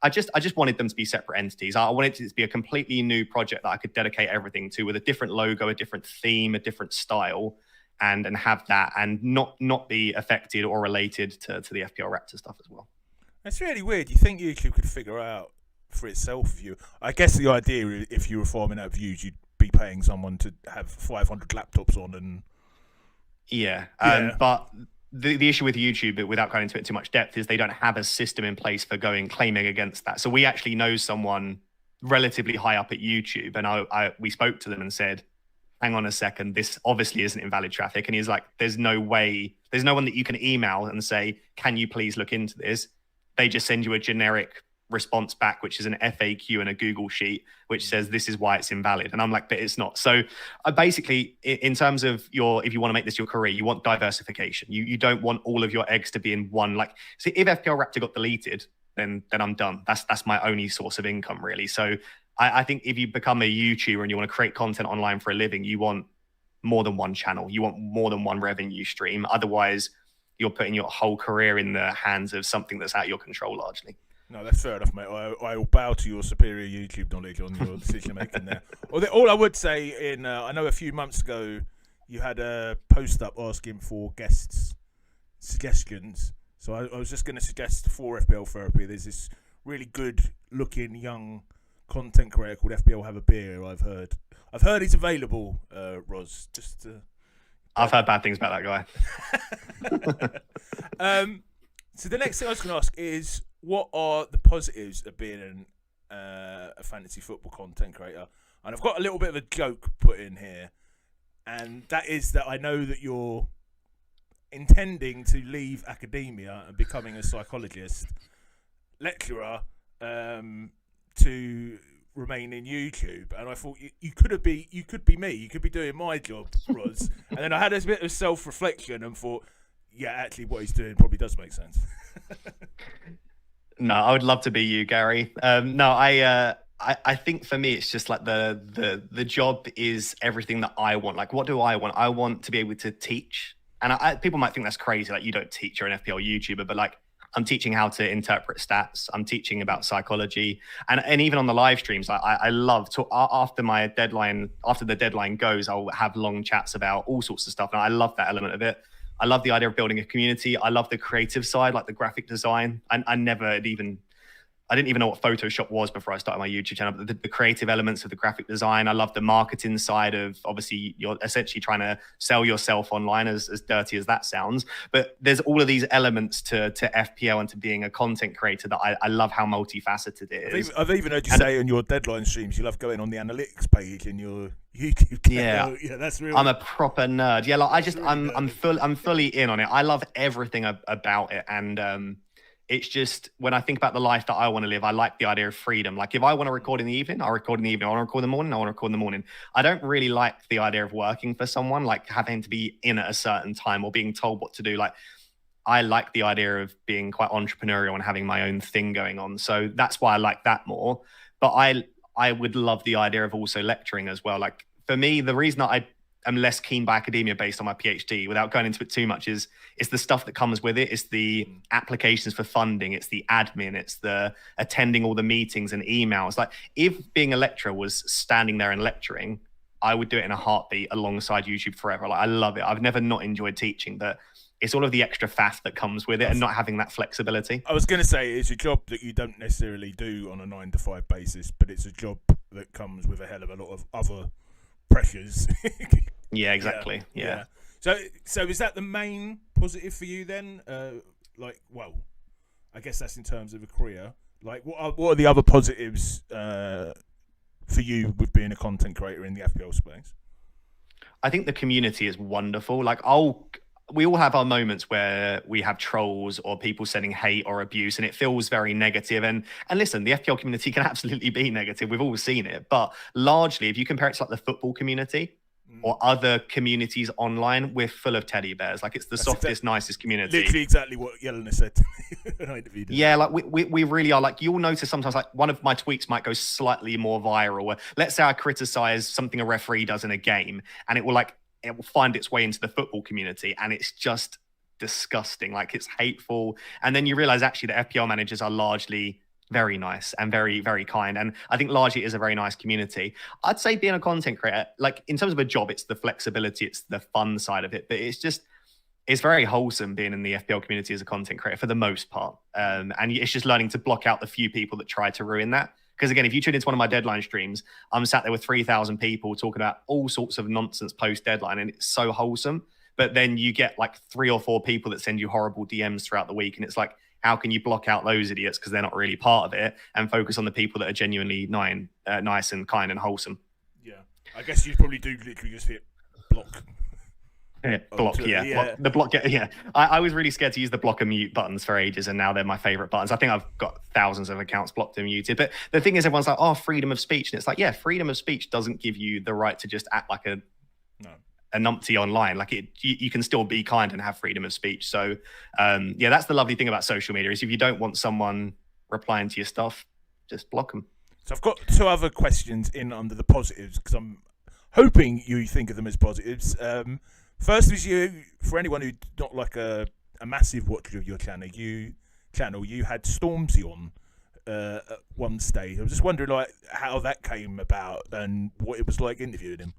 I just wanted them to be separate entities. I wanted it to be a completely new project that I could dedicate everything to, with a different logo, a different theme, a different style, and have that, and not be affected or related to the FPL Raptor stuff as well. That's really weird. You think YouTube could figure out for itself view? I guess the idea, if you were farming out views, you'd be paying someone to have 500 laptops on and... Yeah. But the issue with YouTube, without going into it too much depth, is they don't have a system in place for claiming against that. So we actually know someone relatively high up at YouTube, and we spoke to them and said, hang on a second, this obviously isn't invalid traffic. And he's like, there's no one that you can email and say, can you please look into this? They just send you a generic response back, which is an FAQ and a Google sheet, which says this is why it's invalid. And I'm like, but it's not. So basically, in terms of if you want to make this your career, you want diversification. You don't want all of your eggs to be in one. Like, see, if FPL Raptor got deleted, then I'm done. That's my only source of income, really. So I think if you become a YouTuber and you want to create content online for a living, you want more than one channel. You want more than one revenue stream. Otherwise, you're putting your whole career in the hands of something that's out of your control largely. No, that's fair enough, mate. I will bow to your superior YouTube knowledge on your decision making there. All I would say, I know a few months ago you had a post up asking for guests suggestions. So I was just going to suggest for FPL Therapy. There's this really good looking young content creator called FPL Have a Beer. I've heard he's available. Roz, I've heard bad things about that guy. So the next thing I was going to ask is, what are the positives of being a fantasy football content creator? And I've got a little bit of a joke put in here, and that is that I know that you're intending to leave academia and becoming a psychologist lecturer to remain in YouTube. And I thought you could be me. You could be doing my job, Roz. And then I had this bit of self-reflection and thought, yeah, actually what he's doing probably does make sense. No, I would love to be you, Gary. I think for me, it's just like the job is everything that I want. Like, what do I want? I want to be able to teach. And people might think that's crazy. Like, you don't teach, you're an FPL YouTuber, but like, I'm teaching how to interpret stats. I'm teaching about psychology, and even on the live streams, I love to after the deadline goes, I'll have long chats about all sorts of stuff, and I love that element of it. I love the idea of building a community. I love the creative side, like the graphic design. I didn't even know what Photoshop was before I started my YouTube channel. But the creative elements of the graphic design. I love the marketing side of, obviously, you're essentially trying to sell yourself online, as dirty as that sounds. But there's all of these elements to FPL and to being a content creator that I love how multifaceted it is. I've even heard you say on your deadline streams, you love going on the analytics page in your YouTube channel. Yeah, that's really. I'm a proper nerd. Yeah, like I'm fully in on it. I love everything about it, and it's just, when I think about the life that I want to live, I like the idea of freedom. Like, if I want to record in the evening, I'll record in the evening. I want to record in the morning, I want to record in the morning. I don't really like the idea of working for someone, like having to be in at a certain time or being told what to do. Like, I like the idea of being quite entrepreneurial and having my own thing going on. So that's why I like that more. But I would love the idea of also lecturing as well. Like, for me, the reason that I'm less keen by academia based on my PhD, without going into it too much, is it's the stuff that comes with it. It's the applications for funding. It's the admin. It's the attending all the meetings and emails. Like, if being a lecturer was standing there and lecturing, I would do it in a heartbeat alongside YouTube forever. Like, I love it. I've never not enjoyed teaching, but it's all of the extra faff that comes with it and not having that flexibility. I was going to say, it's a job that you don't necessarily do on a 9-to-5 basis, but it's a job that comes with a hell of a lot of other pressures. Yeah, exactly. Yeah. So is that the main positive for you then? Well, I guess that's in terms of a career. Like, what are the other positives for you with being a content creator in the FPL space? I think the community is wonderful. Like, we all have our moments where we have trolls or people sending hate or abuse, and it feels very negative. And listen, the FPL community can absolutely be negative. We've all seen it. But largely, if you compare it to like the football community or other communities online, we're full of teddy bears. Like, it's the softest, nicest community. Literally exactly what Yelena said to me when I interviewed him. Yeah, like we really are. Like, you'll notice sometimes, like, one of my tweets might go slightly more viral. Let's say I criticize something a referee does in a game, and it will find its way into the football community, and it's just disgusting. Like, it's hateful. And then you realize actually the FPL managers are largely very nice and very, very kind. And I think largely it is a very nice community. I'd say being a content creator, like, in terms of a job, it's the flexibility, it's the fun side of it, but it's very wholesome being in the FPL community as a content creator for the most part. And it's just learning to block out the few people that try to ruin that. Because again, if you tune into one of my deadline streams, I'm sat there with 3,000 people talking about all sorts of nonsense post-deadline, and it's so wholesome. But then you get like 3 or 4 people that send you horrible DMs throughout the week, and it's like, how can you block out those idiots because they're not really part of it, and focus on the people that are genuinely nice and kind and wholesome? Yeah, I guess you probably do literally just hit block. Yeah, block, yeah. The block, yeah. I was really scared to use the block and mute buttons for ages, and now they're my favorite buttons. I think I've got thousands of accounts blocked and muted. But the thing is, everyone's like, oh, freedom of speech. And it's like, yeah, freedom of speech doesn't give you the right to just act like a numpty online. Like, you can still be kind and have freedom of speech. So, yeah, that's the lovely thing about social media, is if you don't want someone replying to your stuff, just block them. So I've got 2 other questions in under the positives, because I'm hoping you think of them as positives. First is, for anyone who's not like a massive watcher of your channel, you had Stormzy on at one stage. I was just wondering, like, how that came about and what it was like interviewing him.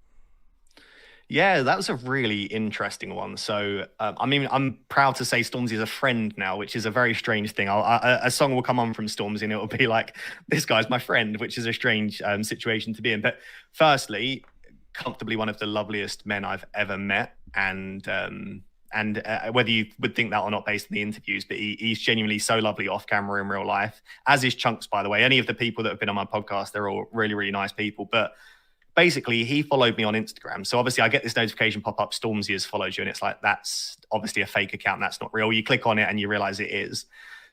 Yeah, that was a really interesting one. So, I mean, I'm proud to say Stormzy is a friend now, which is a very strange thing. A song will come on from Stormzy and it will be like, this guy's my friend, which is a strange situation to be in. But firstly, comfortably one of the loveliest men I've ever met. And whether you would think that or not based on the interviews, but he's genuinely so lovely off camera in real life, as is Chunks, by the way. Any of the people that have been on my podcast, they're all really, really nice people. But basically, he followed me on Instagram. So obviously I get this notification pop up, Stormzy has followed you. And it's like, that's obviously a fake account. That's not real. You click on it and you realize it is.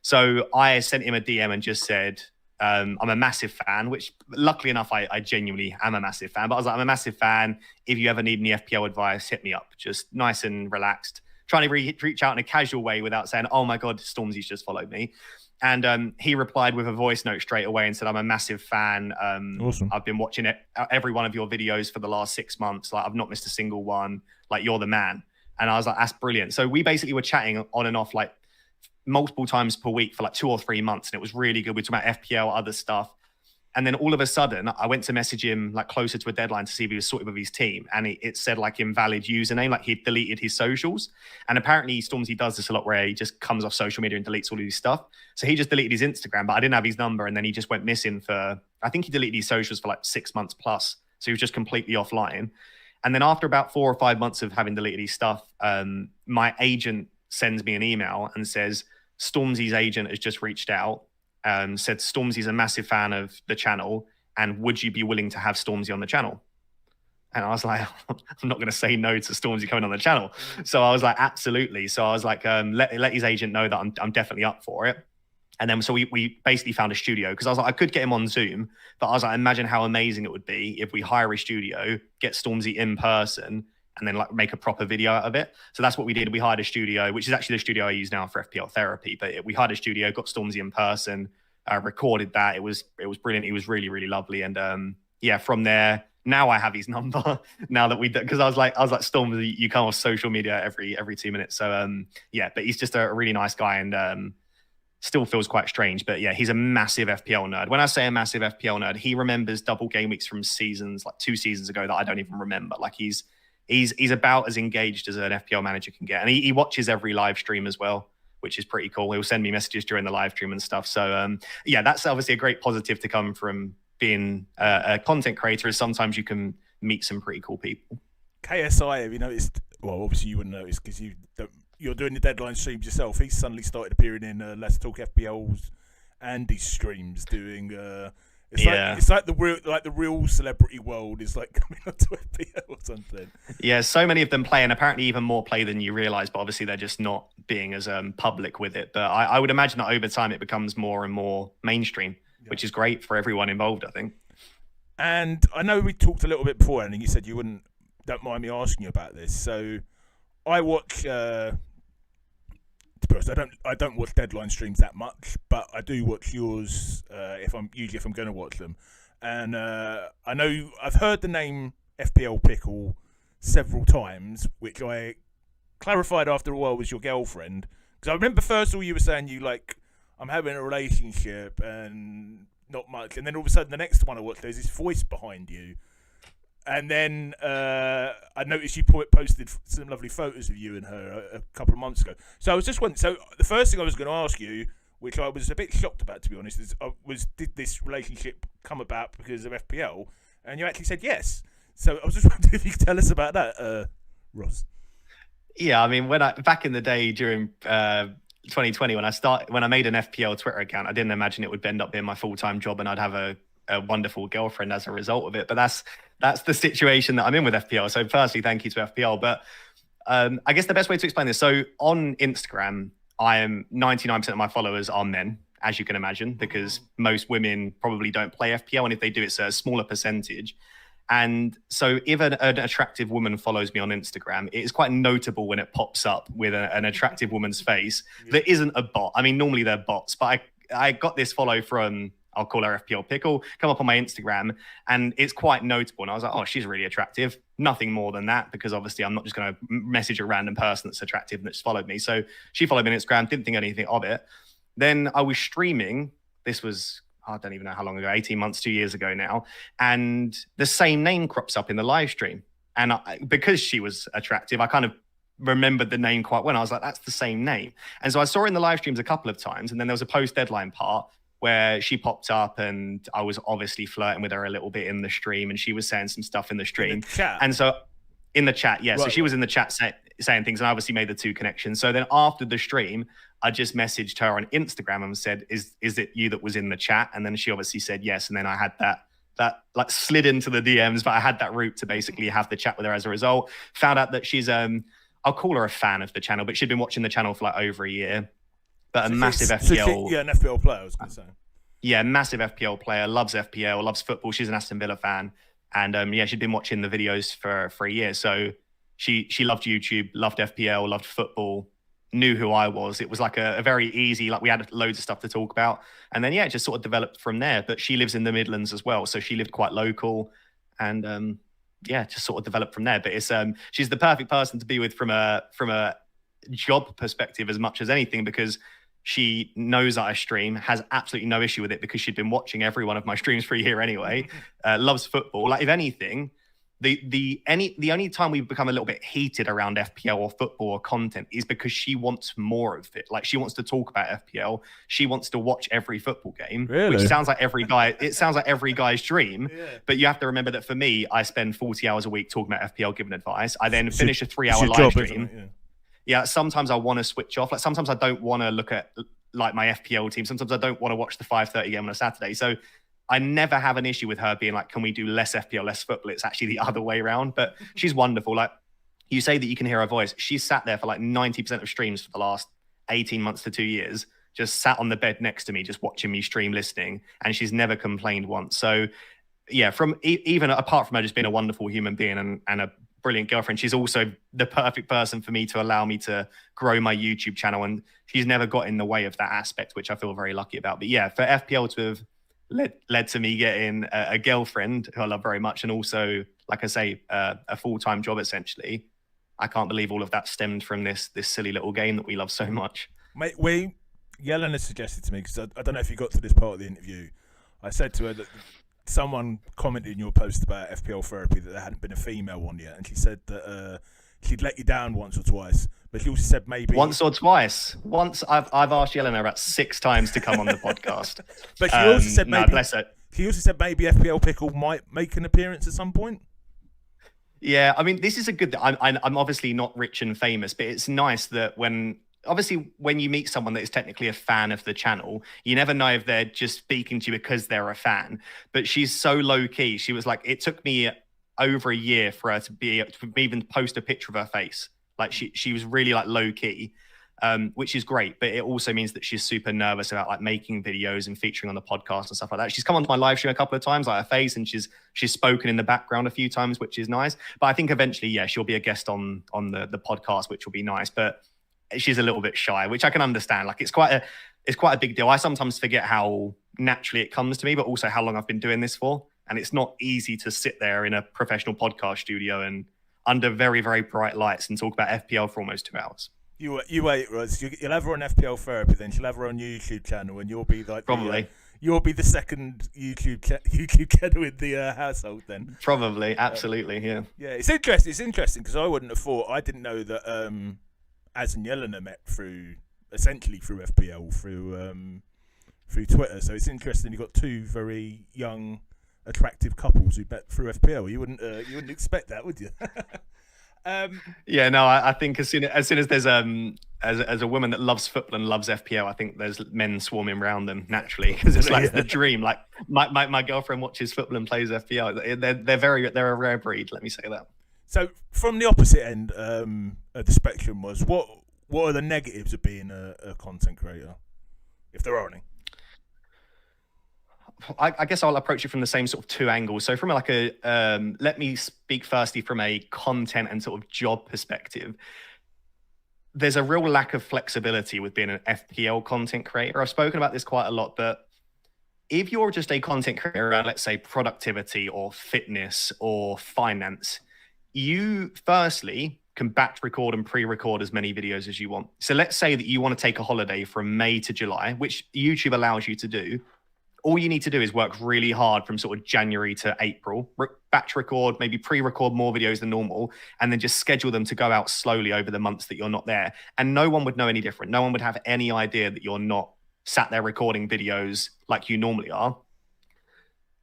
So I sent him a DM and just said, I'm a massive fan, which luckily enough, I genuinely am a massive fan. But I was like, I'm a massive fan. If you ever need any FPL advice, hit me up. Just nice and relaxed. Trying to reach out in a casual way without saying, oh my God, Stormzy's just followed me. And he replied with a voice note straight away and said, I'm a massive fan. Awesome. I've been watching every one of your videos for the last 6 months. Like, I've not missed a single one. Like, you're the man. And I was like, that's brilliant. So we basically were chatting on and off, like, multiple times per week for like 2 or 3 months, and it was really good. We talked about FPL, other stuff. And then all of a sudden, I went to message him like closer to a deadline to see if he was sorted with his team. And it said like invalid username, like he'd deleted his socials. And apparently Stormzy does this a lot where he just comes off social media and deletes all of his stuff. So he just deleted his Instagram, but I didn't have his number. And then he just went missing for, I think he deleted his socials for like 6 months plus. So he was just completely offline. And then after about 4 or 5 months of having deleted his stuff, my agent sends me an email and says, Stormzy's agent has just reached out. Said Stormzy's a massive fan of the channel, and would you be willing to have Stormzy on the channel? And I was like, I'm not going to say no to Stormzy coming on the channel. So I was like, absolutely. So I was like, let his agent know that I'm definitely up for it. And then so we basically found a studio, because I was like, I could get him on Zoom, but I was like, imagine how amazing it would be if we hire a studio, get Stormzy in person, and then like make a proper video out of it. So that's what we did. We hired a studio, which is actually the studio I use now for FPL Therapy. But we hired a studio, got Stormzy in person, recorded that. It was brilliant. It was really, really lovely. And yeah, from there, now I have his number. Now that because I was like Stormzy, you come off social media every 2 minutes. So yeah, but he's just a really nice guy, and still feels quite strange. But yeah, he's a massive FPL nerd. When I say a massive FPL nerd, he remembers double game weeks from seasons like 2 seasons ago that I don't even remember. Like he's about as engaged as an FPL manager can get. And he watches every live stream as well, which is pretty cool. He'll send me messages during the live stream and stuff. So yeah, that's obviously a great positive to come from being a content creator, is sometimes you can meet some pretty cool people. KSI, have you noticed? Well, obviously you wouldn't notice because you're doing the deadline streams yourself. He's suddenly started appearing in Let's Talk FPL's Andy's streams doing... It's like the real celebrity world is like coming onto FPL or something. Yeah, so many of them play, and apparently even more play than you realize, but obviously they're just not being as public with it. But I would imagine that over time it becomes more and more mainstream, which is great for everyone involved, I think. And I know we talked a little bit before, and you said you don't mind me asking you about this. So I watch... I don't watch deadline streams that much, but I do watch yours if I'm going to watch them. And I know I've heard the name FPL Pickle several times, which I clarified after a while was your girlfriend. Because I remember first of all you were saying I'm having a relationship and not much, and then all of a sudden the next one I watched, there's this voice behind you. And then I noticed you posted some lovely photos of you and her a couple of months ago. So I was just wondering, so the first thing I was going to ask you, which I was a bit shocked about, to be honest, was did this relationship come about because of FPL? And you actually said yes. So I was just wondering if you could tell us about that, Ross. Yeah, I mean, back in the day during 2020, when I made an FPL Twitter account, I didn't imagine it would end up being my full-time job and I'd have a wonderful girlfriend as a result of it. But that's the situation that I'm in with FPL. So firstly, thank you to FPL. But I guess the best way to explain this, so on Instagram, I am 99% of my followers are men, as you can imagine, because most women probably don't play FPL. And if they do, it's a smaller percentage. And so if an attractive woman follows me on Instagram, it is quite notable when it pops up with an attractive woman's face that isn't a bot. I mean, normally they're bots, but I got this follow from, I'll call her FPL Pickle, come up on my Instagram, and it's quite notable. And I was like, oh, she's really attractive. Nothing more than that, because obviously I'm not just going to message a random person that's attractive and that's followed me. So she followed me on Instagram, didn't think anything of it. Then I was streaming. This was, I don't even know how long ago, 18 months, 2 years ago now. And the same name crops up in the live stream. And because she was attractive, I kind of remembered the name quite well. I was like, that's the same name. And so I saw her in the live streams a couple of times. And then there was a post-deadline part where she popped up and I was obviously flirting with her a little bit in the stream, and she was saying some stuff in the stream. In the chat? And so in the chat, yeah. Right, so she was in the chat saying things, and I obviously made the two connections. So then after the stream, I just messaged her on Instagram and said, is it you that was in the chat? And then she obviously said yes. And then I had that like slid into the DMs, but I had that route to basically have the chat with her as a result. Found out that she's, I'll call her a fan of the channel, but she'd been watching the channel for like over a year. But a massive FPL. Yeah, an FPL player, I was going to say. Yeah, massive FPL player, loves FPL, loves football. She's an Aston Villa fan. And yeah, she'd been watching the videos for a year. So she loved YouTube, loved FPL, loved football, knew who I was. It was like a very easy, like we had loads of stuff to talk about. And then, yeah, it just sort of developed from there. But she lives in the Midlands as well. So she lived quite local. And yeah, just sort of developed from there. But it's she's the perfect person to be with from a job perspective as much as anything, because She knows that I stream, has absolutely no issue with it because she'd been watching every one of my streams for a year anyway. Loves football. Like, if anything, the only time we become a little bit heated around FPL or football or content is because she wants more of it. Like, she wants to talk about FPL. She wants to watch every football game, really? Which sounds like every guy. It sounds like every guy's dream. Yeah. But you have to remember that for me, I spend 40 hours a week talking about FPL, giving advice. I then finish a 3-hour live stream. Yeah, sometimes I want to switch off. Like, sometimes I don't want to look at like my FPL team. Sometimes I don't want to watch the 5:30 game on a Saturday. So I never have an issue with her being like, can we do less FPL, less football? It's actually the other way around. But she's wonderful. Like, you say that you can hear her voice. She's sat there for like 90% of streams for the last 18 months to 2 years, just sat on the bed next to me, just watching me stream, listening. And she's never complained once. So yeah, from even apart from her just being a wonderful human being and a brilliant girlfriend, she's also the perfect person for me to allow me to grow my YouTube channel, and she's never got in the way of that aspect, which I feel very lucky about. But yeah, for FPL to have led to me getting a girlfriend who I love very much, and also, like I say, a full-time job essentially, I can't believe all of that stemmed from this silly little game that we love so much. Mate, Yelena suggested to me, because I don't know if you got to this part of the interview, I said to her that someone commented in your post about FPL Therapy that there hadn't been a female one yet, and she said that she'd let you down once or twice, but she also said maybe once or twice. Once I've asked Yelena about 6 times to come on the podcast. But she also said maybe, no, bless her. She also said maybe FPL Pickle might make an appearance at some point. Yeah, I mean, this is a good. I'm obviously not rich and famous, but it's nice that when you meet someone that is technically a fan of the channel, you never know if they're just speaking to you because they're a fan. But she's so low key. She was like, it took me over a year for her to even post a picture of her face. Like, she was really like low key, which is great. But it also means that she's super nervous about like making videos and featuring on the podcast and stuff like that. She's come onto my live stream a couple of times, like her face, and she's spoken in the background a few times, which is nice. But I think eventually, yeah, she'll be a guest on the podcast, which will be nice. But she's a little bit shy, which I can understand. Like, it's quite a big deal. I sometimes forget how naturally it comes to me, but also how long I've been doing this for. And it's not easy to sit there in a professional podcast studio and under very, very bright lights and talk about FPL for almost 2 hours. You wait, Roz. You'll have her on FPL Therapy, then she'll have her on YouTube channel, and you'll be like probably you'll be the second YouTube channel in the household then. Probably, absolutely, yeah. Yeah, it's interesting. It's interesting because I wouldn't have thought. I didn't know that Az and Yelena met essentially through FPL, through Twitter. So it's interesting. You've got 2 very young, attractive couples who met through FPL. You wouldn't expect that, would you? Yeah, no. I think as soon as there's as a woman that loves football and loves FPL, I think there's men swarming around them naturally, because it's like the dream. Like my girlfriend watches football and plays FPL. They're a rare breed. Let me say that. So from the opposite end of the spectrum, was what are the negatives of being a content creator, if there are any? I guess I'll approach it from the same sort of 2 angles. So from like let me speak firstly from a content and sort of job perspective. There's a real lack of flexibility with being an FPL content creator. I've spoken about this quite a lot, but if you're just a content creator around, let's say, productivity or fitness or finance, you firstly can batch record and pre-record as many videos as you want. So let's say that you want to take a holiday from May to July, which YouTube allows you to do. All you need to do is work really hard from sort of January to April, batch record, maybe pre-record more videos than normal, and then just schedule them to go out slowly over the months that you're not there. And no one would know any different. No one would have any idea that you're not sat there recording videos like you normally are.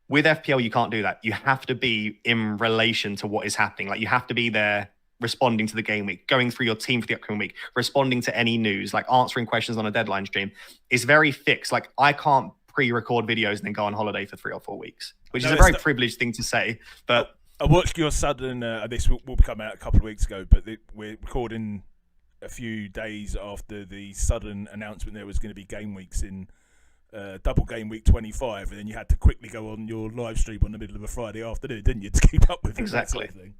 With FPL, you can't do that. You have to be in relation to what is happening. Like, you have to be there responding to the game week, going through your team for the upcoming week, responding to any news, like answering questions on a deadline stream. It's very fixed. Like, I can't pre-record videos and then go on holiday for 3 or 4 weeks, which is a very privileged thing to say. But I watched your sudden, this will come out a couple of weeks ago, but we're recording a few days after the sudden announcement there was going to be game weeks in double game week 25, and then you had to quickly go on your live stream on the middle of a Friday afternoon, didn't you, to keep up with exactly that sort of thing?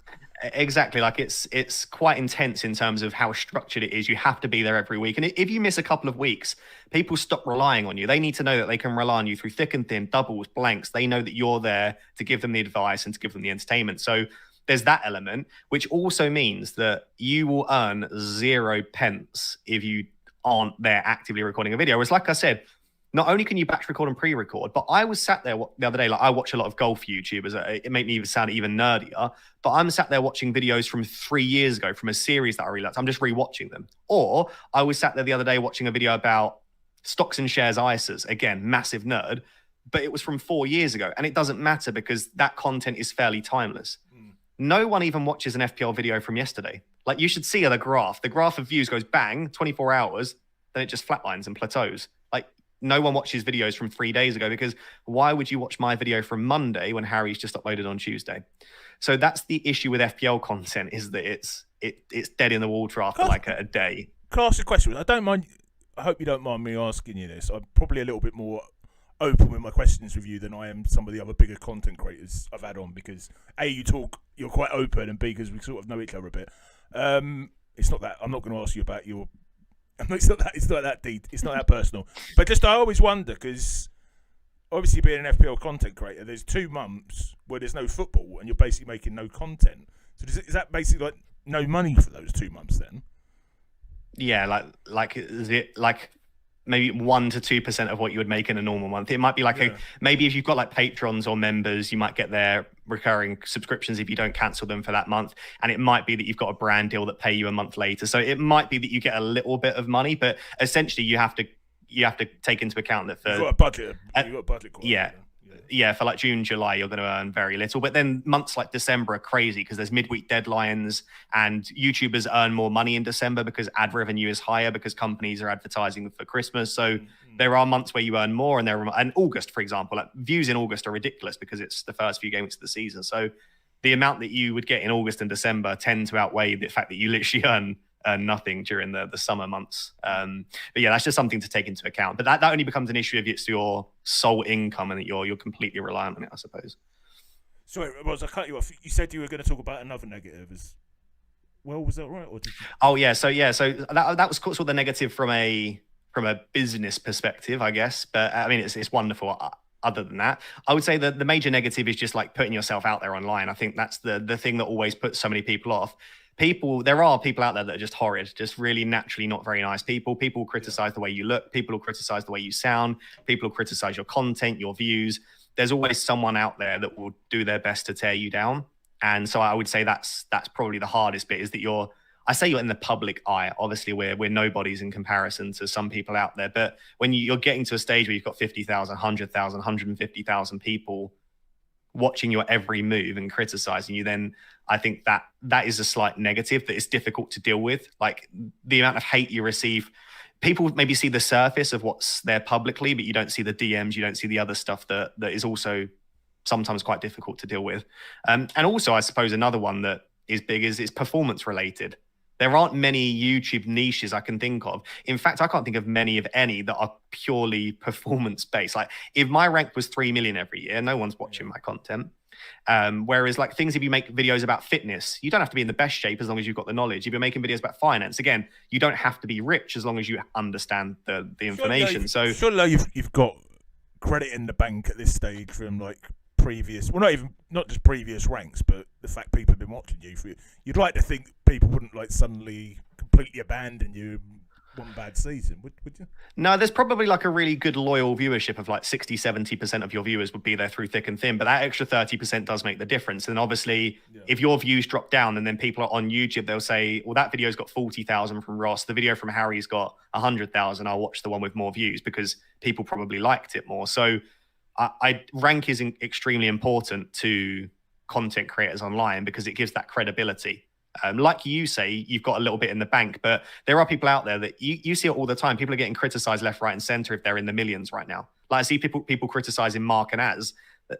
Exactly. Like, it's quite intense in terms of how structured it is. You have to be there every week, and if you miss a couple of weeks, people stop relying on you. They need to know that they can rely on you through thick and thin, doubles, blanks. They know that you're there to give them the advice and to give them the entertainment. So there's that element, which also means that you will earn 0 pence if you aren't there actively recording a video. Whereas, like I said, not only can you batch record and pre-record, but I was sat there the other day, like I watch a lot of golf YouTubers. It made me even sound even nerdier, but I'm sat there watching videos from 3 years ago from a series that I really liked. I'm just rewatching them. Or I was sat there the other day watching a video about stocks and shares ISAs. Again, massive nerd, but it was from 4 years ago. And it doesn't matter because that content is fairly timeless. No one even watches an FPL video from yesterday. Like, you should see the graph. The graph of views goes bang, 24 hours, then it just flatlines and plateaus. Like, no one watches videos from 3 days ago, because why would you watch my video from Monday when Harry's just uploaded on Tuesday? So that's the issue with FPL content, is that it's dead in the water after like a day. Can I ask a question? I hope you don't mind me asking you this. I'm probably a little bit more open with my questions with you than I am some of the other bigger content creators I've had on, because A, you're quite open, and B, because we sort of know each other a bit. It's not that I'm not going to ask you about your. It's not that deep. It's not that personal. But just I always wonder, because obviously being an FPL content creator, there's 2 months where there's no football and you're basically making no content. So is that basically like no money for those 2 months then? Yeah, like is it like maybe 1 to 2% of what you would make in a normal month? It might be like maybe if you've got like patrons or members, you might get their recurring subscriptions if you don't cancel them for that month. And it might be that you've got a brand deal that pay you a month later. So it might be that you get a little bit of money, but essentially you have to take into account that for you've got a budget. You've got a budget. Yeah, for like June, July, you're going to earn very little. But then months like December are crazy because there's midweek deadlines, and YouTubers earn more money in December because ad revenue is higher because companies are advertising for Christmas. So there are months where you earn more, and August, for example, like views in August are ridiculous because it's the first few games of the season. So the amount that you would get in August and December tend to outweigh the fact that you literally earn nothing during the summer months. But yeah, that's just something to take into account. But that only becomes an issue if it's your sole income and that you're completely reliant on it, I suppose. Sorry, Roz, I cut you off. You said you were going to talk about another negative as well. Was that right? Or did you... Oh yeah, so that was sort of the negative from a business perspective, I guess. But I mean, it's wonderful. Other than that, I would say that the major negative is just like putting yourself out there online. I think that's the thing that always puts so many people off. There are people out there that are just horrid, just really naturally not very nice people. People criticize the way you look. People will criticize the way you sound. People will criticize your content, your views. There's always someone out there that will do their best to tear you down. And so I would say that's probably the hardest bit, is that you're in the public eye. Obviously, we're nobodies in comparison to some people out there. But when you're getting to a stage where you've got 50,000, 100,000, 150,000 people watching your every move and criticizing you, then I think that is a slight negative that is difficult to deal with. Like, the amount of hate you receive, people maybe see the surface of what's there publicly, but you don't see the DMs, you don't see the other stuff that is also sometimes quite difficult to deal with. And also, I suppose another one that is big is performance related. There aren't many YouTube niches I can think of. In fact, I can't think of many, if any, that are purely performance based. Like, if my rank was 3 million every year, no one's watching my content. Whereas like things, if you make videos about fitness, you don't have to be in the best shape as long as you've got the knowledge. If you're making videos about finance, again, you don't have to be rich as long as you understand the information. Surely you've got credit in the bank at this stage from like previous, well, not just previous ranks, but the fact people have been watching you. You'd like to think people wouldn't like suddenly completely abandon you one bad season, would you? No, there's probably like a really good loyal viewership of like 60-70% of your viewers would be there through thick and thin, but that extra 30% does make the difference. And obviously, if your views drop down and then people are on YouTube, they'll say, well, that video's got 40,000 from Ross, the video from Harry's got 100,000, I'll watch the one with more views because people probably liked it more. So rank is extremely important to content creators online because it gives that credibility. Like you say, you've got a little bit in the bank, but there are people out there that you see it all the time. People are getting criticized left, right, and center if they're in the millions right now. Like, I see people criticizing Mark and Az.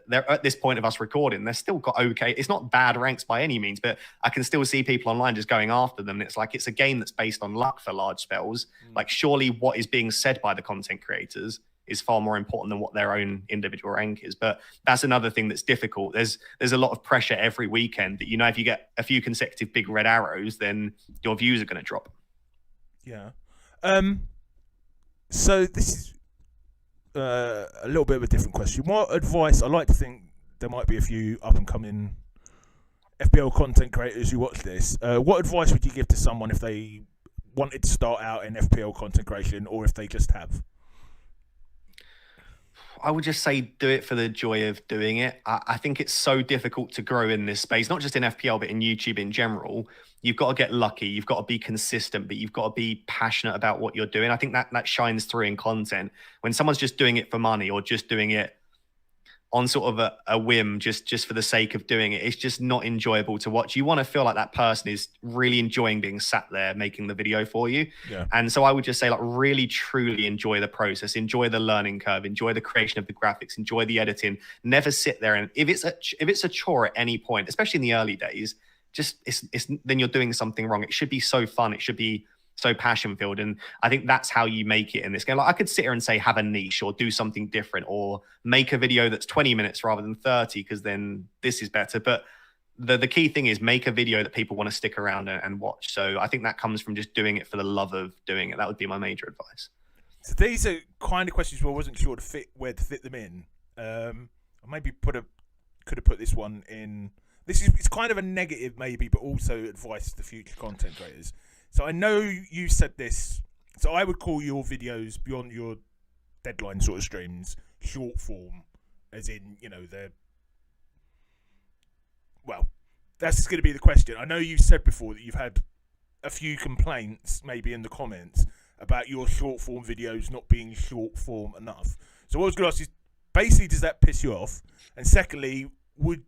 They're at this point of us recording, they're still got okay. It's not bad ranks by any means, but I can still see people online just going after them. It's like, it's a game that's based on luck for large spells. Like, surely what is being said by the content creators is far more important than what their own individual rank is. But that's another thing that's difficult. There's a lot of pressure every weekend that, you know, if you get a few consecutive big red arrows, then your views are going to drop. Yeah. So this is a little bit of a different question. What advice, I like to think there might be a few up and coming FPL content creators who watch this. What advice would you give to someone if they wanted to start out in FPL content creation, or if they just have? I would just say do it for the joy of doing it. I think it's so difficult to grow in this space, not just in FPL, but in YouTube in general. You've got to get lucky. You've got to be consistent, but you've got to be passionate about what you're doing. I think that shines through in content. When someone's just doing it for money or just doing it on sort of a whim, just for the sake of doing it, it's just not enjoyable to watch. You want to feel like that person is really enjoying being sat there making the video for you. Yeah. And so I would just say, like, really truly enjoy the process, enjoy the learning curve, enjoy the creation of the graphics, enjoy the editing. Never sit there, and if it's a chore at any point, especially in the early days, just it's then you're doing something wrong. It should be so fun. It should be so passion filled. And I think that's how you make it in this game. Like, I could sit here and say, have a niche or do something different or make a video that's 20 minutes rather than 30, because then this is better. But the key thing is make a video that people want to stick around and watch. So I think that comes from just doing it for the love of doing it. That would be my major advice. So these are kind of questions where I wasn't sure where to fit them in. I maybe could have put this one in. It's kind of a negative maybe, but also advice to future content creators. So I know you said this. So I would call your videos beyond your deadline sort of streams short form, as in, that's going to be the question. I know you said before that you've had a few complaints, maybe in the comments, about your short form videos not being short form enough. So what I was going to ask is, basically, does that piss you off? And secondly, what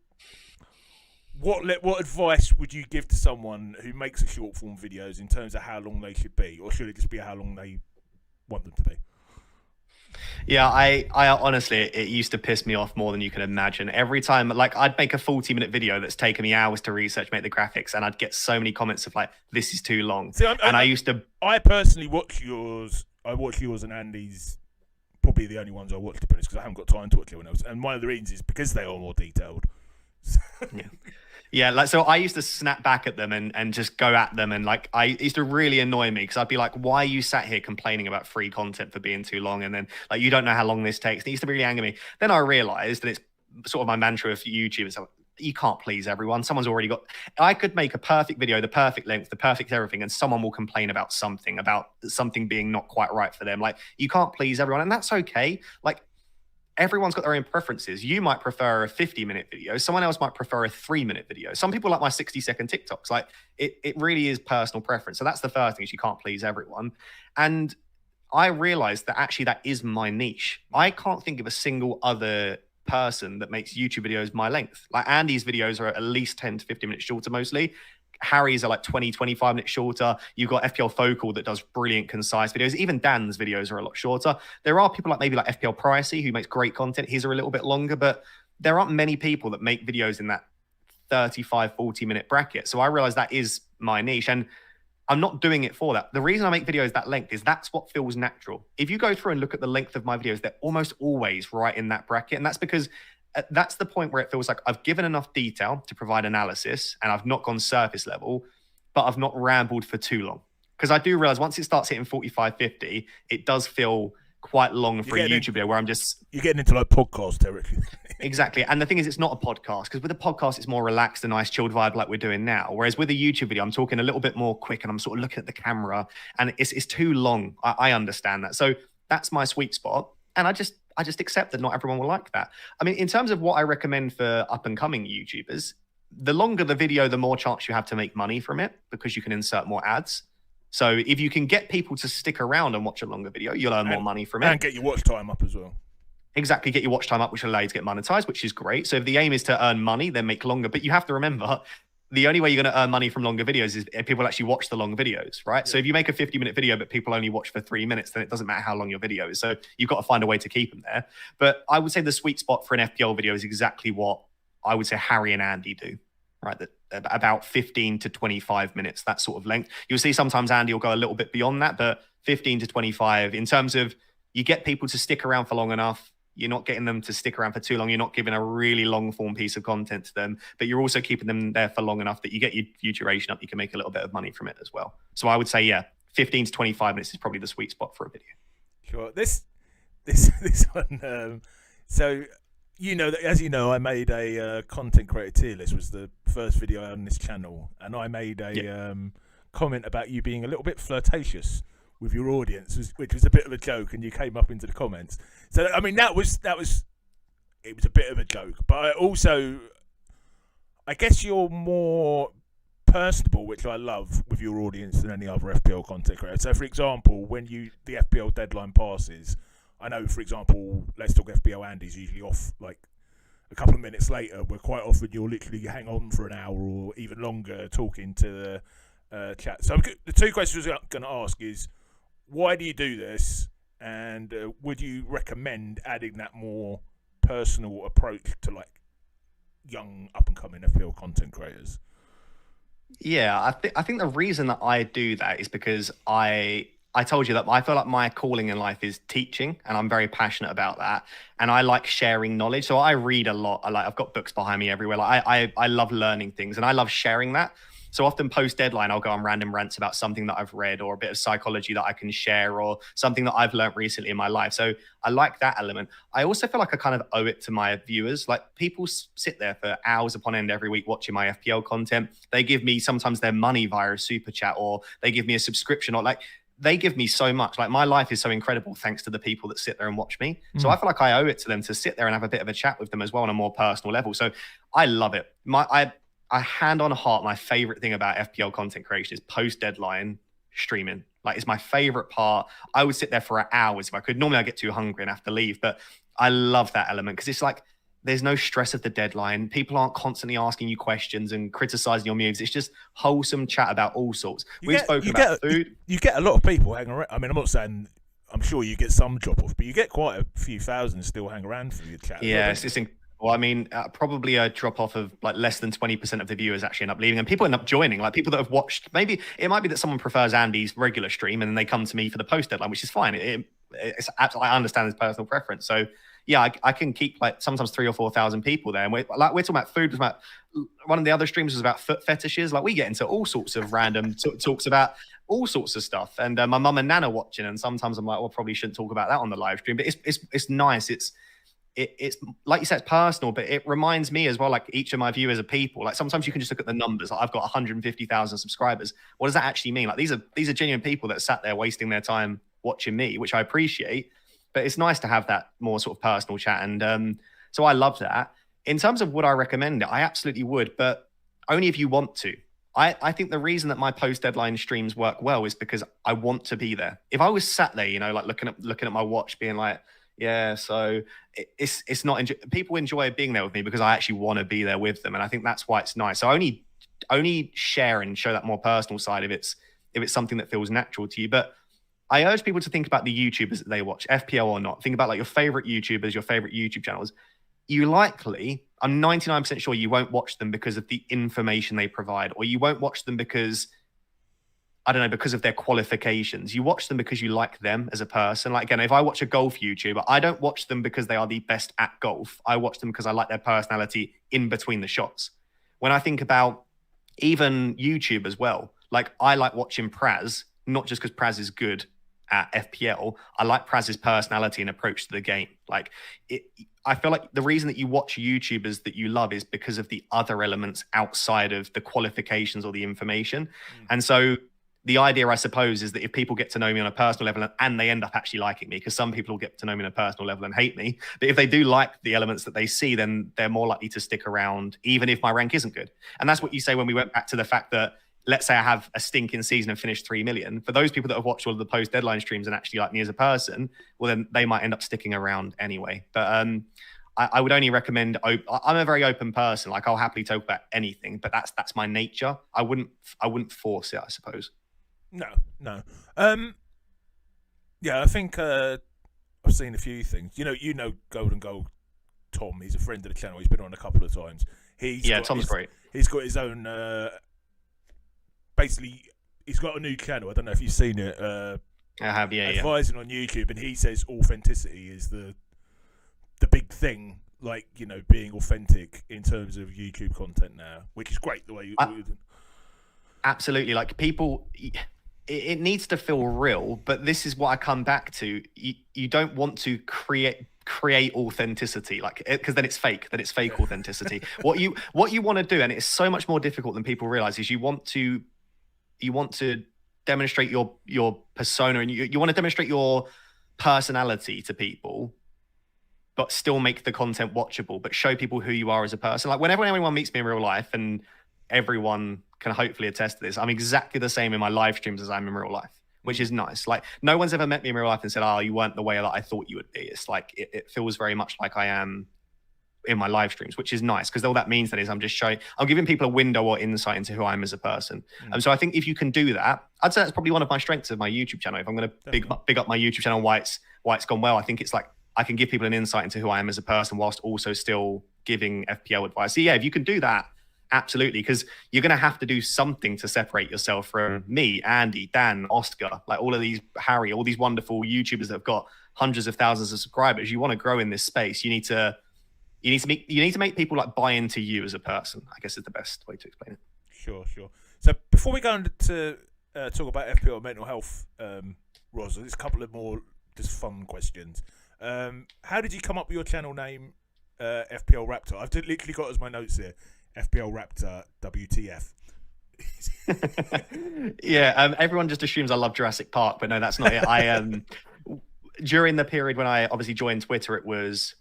advice would you give to someone who makes a short form videos in terms of how long they should be, or should it just be how long they want them to be? Yeah, I honestly, it used to piss me off more than you can imagine. Every time, like, I'd make a 40-minute video that's taken me hours to research, make the graphics, and I'd get so many comments of like, this is too long. See, I personally watch yours. I watch yours and Andy's. Probably the only ones I watch, to be honest, because I haven't got time to watch anyone else. And one of the reasons is because they are more detailed. Yeah. Yeah, like, so I used to snap back at them and just go at them, and like, it used to really annoy me, because I'd be like, why are you sat here complaining about free content for being too long, and then like, you don't know how long this takes. It used to really anger me. Then I realized that it's sort of my mantra with YouTube is, you can't please everyone. Someone's already got, I could make a perfect video, the perfect length, the perfect everything, and someone will complain about something being not quite right for them. Like, you can't please everyone, and that's okay. Like, everyone's got their own preferences. You might prefer a 50-minute video. Someone else might prefer a 3-minute video. Some people like my 60-second TikToks. Like, it really is personal preference. So that's the first thing, is you can't please everyone. And I realized that actually that is my niche. I can't think of a single other person that makes YouTube videos my length. Like, Andy's videos are at least 10 to 15 minutes shorter mostly. Harry's are like 20, 25 minutes shorter. You've got FPL Focal that does brilliant, concise videos. Even Dan's videos are a lot shorter. There are people like maybe like FPL Pricey who makes great content. His are a little bit longer, but there aren't many people that make videos in that 35, 40-minute bracket. So I realized that is my niche, and I'm not doing it for that. The reason I make videos that length is that's what feels natural. If you go through and look at the length of my videos, they're almost always right in that bracket, and that's because that's the point where it feels like I've given enough detail to provide analysis, and I've not gone surface level, but I've not rambled for too long. Because I do realize once it starts hitting 45, 50, it does feel quite long for a YouTube video where you're getting into like podcast territory. Exactly. And the thing is, it's not a podcast, because with a podcast, it's more relaxed, a nice chilled vibe like we're doing now. Whereas with a YouTube video, I'm talking a little bit more quick, and I'm sort of looking at the camera, and it's too long. I understand that. So that's my sweet spot. And I just accept that not everyone will like that. I mean, in terms of what I recommend for up and coming YouTubers, the longer the video, the more chance you have to make money from it, because you can insert more ads. So if you can get people to stick around and watch a longer video, you'll earn more money from it. And get your watch time up as well. Exactly, get your watch time up, which will allow you to get monetized, which is great. So if the aim is to earn money, then make longer. But you have to remember, the only way you're going to earn money from longer videos is if people actually watch the long videos, right? Yeah. So if you make a 50-minute video, but people only watch for 3 minutes, then it doesn't matter how long your video is. So you've got to find a way to keep them there. But I would say the sweet spot for an FPL video is exactly what I would say Harry and Andy do, right? That about 15 to 25 minutes, that sort of length. You'll see sometimes Andy will go a little bit beyond that, but 15 to 25 in terms of you get people to stick around for long enough. You're not getting them to stick around for too long. You're not giving a really long form piece of content to them, but you're also keeping them there for long enough that you get your duration up. You can make a little bit of money from it as well. So I would say, yeah, 15 to 25 minutes is probably the sweet spot for a video. Sure. This one. So, as you know, I made a content creator tier list. Was the first video on this channel, and I made a comment about you being a little bit flirtatious with your audience, which was a bit of a joke, and you came up into the comments. So I mean, it was a bit of a joke, but I guess you're more personable, which I love, with your audience than any other FPL content creator. So, for example, when the FPL deadline passes, I know, for example, Let's Talk FPL Andy's usually off like a couple of minutes later, where quite often you'll literally hang on for an hour or even longer talking to the chat. So the two questions I'm going to ask is, why do you do this, and would you recommend adding that more personal approach to like young up and coming FPL content creators? Yeah, I think the reason that I do that is because I told you that I feel like my calling in life is teaching, and I'm very passionate about that. And I like sharing knowledge. So I read a lot. I've got books behind me everywhere. Like I love learning things, and I love sharing that. So often post deadline, I'll go on random rants about something that I've read, or a bit of psychology that I can share, or something that I've learned recently in my life. So I like that element. I also feel like I kind of owe it to my viewers. Like, people sit there for hours upon end every week watching my FPL content. They give me sometimes their money via a super chat, or they give me a subscription, or like, they give me so much. Like, my life is so incredible thanks to the people that sit there and watch me. So I feel like I owe it to them to sit there and have a bit of a chat with them as well on a more personal level. So I love it. I hand on heart, my favorite thing about FPL content creation is post deadline streaming. Like, it's my favorite part. I would sit there for hours if I could. Normally I get too hungry and have to leave, but I love that element because it's like, there's no stress of the deadline. People aren't constantly asking you questions and criticizing your moves. It's just wholesome chat about all sorts. We've spoken about food. You get a lot of people hanging around. I mean, I'm not saying, I'm sure you get some drop off, but you get quite a few thousand still hang around for your chat. Yeah, it's incredible. I mean, probably a drop off of like less than 20% of the viewers actually end up leaving, and people end up joining. Like, people that have watched, maybe it might be that someone prefers Andy's regular stream and then they come to me for the post deadline, which is fine. It's absolutely, I understand his personal preference. So yeah, I can keep like sometimes 3,000 or 4,000 people there. And we're talking about food. About one of the other streams was about foot fetishes. Like, we get into all sorts of random talks about all sorts of stuff. And my mum and nan are watching, and sometimes I'm like, well, probably shouldn't talk about that on the live stream. But it's nice. It's like you said, it's personal, but it reminds me as well, like, each of my viewers are people. Like, sometimes you can just look at the numbers. Like, I've got 150,000 subscribers. What does that actually mean? Like, these are genuine people that sat there wasting their time watching me, which I appreciate. But it's nice to have that more sort of personal chat. And so I love that. In terms of would I recommend it, I absolutely would, but only if you want to. I think the reason that my post-deadline streams work well is because I want to be there. If I was sat there, you know, like looking at my watch, being like, yeah, so it's not, people enjoy being there with me because I actually want to be there with them. And I think that's why it's nice. So only share and show that more personal side if it's something that feels natural to you. But I urge people to think about the YouTubers that they watch, FPL or not. Think about like your favorite YouTubers, your favorite YouTube channels. You likely, I'm 99% sure you won't watch them because of the information they provide, or you won't watch them because, I don't know, because of their qualifications. You watch them because you like them as a person. Like, again, if I watch a golf YouTuber, I don't watch them because they are the best at golf. I watch them because I like their personality in between the shots. When I think about even YouTube as well, like, I like watching Praz, not just because Praz is good at FPL. I like Praz's personality and approach to the game. Like, I feel like the reason that you watch YouTubers that you love is because of the other elements outside of the qualifications or the information. And so the idea, I suppose, is that if people get to know me on a personal level and they end up actually liking me, because some people will get to know me on a personal level and hate me, but if they do like the elements that they see, then they're more likely to stick around, even if my rank isn't good. And that's what you say when we went back to the fact that, let's say I have a stinking season and finish 3 million. For those people that have watched all of the post-deadline streams and actually like me as a person, well, then they might end up sticking around anyway. But I would only recommend, I'm a very open person. Like, I'll happily talk about anything, but that's my nature. I wouldn't force it, I suppose. No. Yeah, I think I've seen a few things. You know Golden Goal Tom. He's a friend of the channel. He's been on a couple of times. Tom's great. He's got his own... basically, he's got a new channel. I don't know if you've seen it. I have, yeah. Advising on YouTube, and he says authenticity is the big thing. Like, you know, being authentic in terms of YouTube content now, which is great the way you. Absolutely, like, people, it needs to feel real. But this is what I come back to. You don't want to create authenticity, like, because then it's fake. Authenticity. What you want to do, and it's so much more difficult than people realize, is you want to to demonstrate your persona, and you want to demonstrate your personality to people, but still make the content watchable, but show people who you are as a person. Like whenever anyone meets me in real life, and everyone can hopefully attest to this, I'm exactly the same in my live streams as I'm in real life, which is nice. Like no one's ever met me in real life and said, oh, you weren't the way that I thought you would be. It's like, it feels very much like I am in my live streams, which is nice, because all that means then is I'm giving people a window or insight into who I am as a person. So I think if you can do that, I'd say that's probably one of my strengths of my YouTube channel. If I'm going to big up my YouTube channel, why it's gone well, I think it's like I can give people an insight into who I am as a person whilst also still giving FPL advice. So yeah, if you can do that, absolutely, because you're going to have to do something to separate yourself from me, Andy, Dan, Oscar, like all of these, Harry, all these wonderful YouTubers that have got hundreds of thousands of subscribers. You want to grow in this space, you need to make people like buy into you as a person, I guess is the best way to explain it. Sure. So before we go on to talk about FPL mental health, Roz, there's a couple of more just fun questions. How did you come up with your channel name, FPL Raptor? I've literally got as my notes here, FPL Raptor WTF. Yeah, everyone just assumes I love Jurassic Park, but no, that's not it. I during the period when I obviously joined Twitter, it was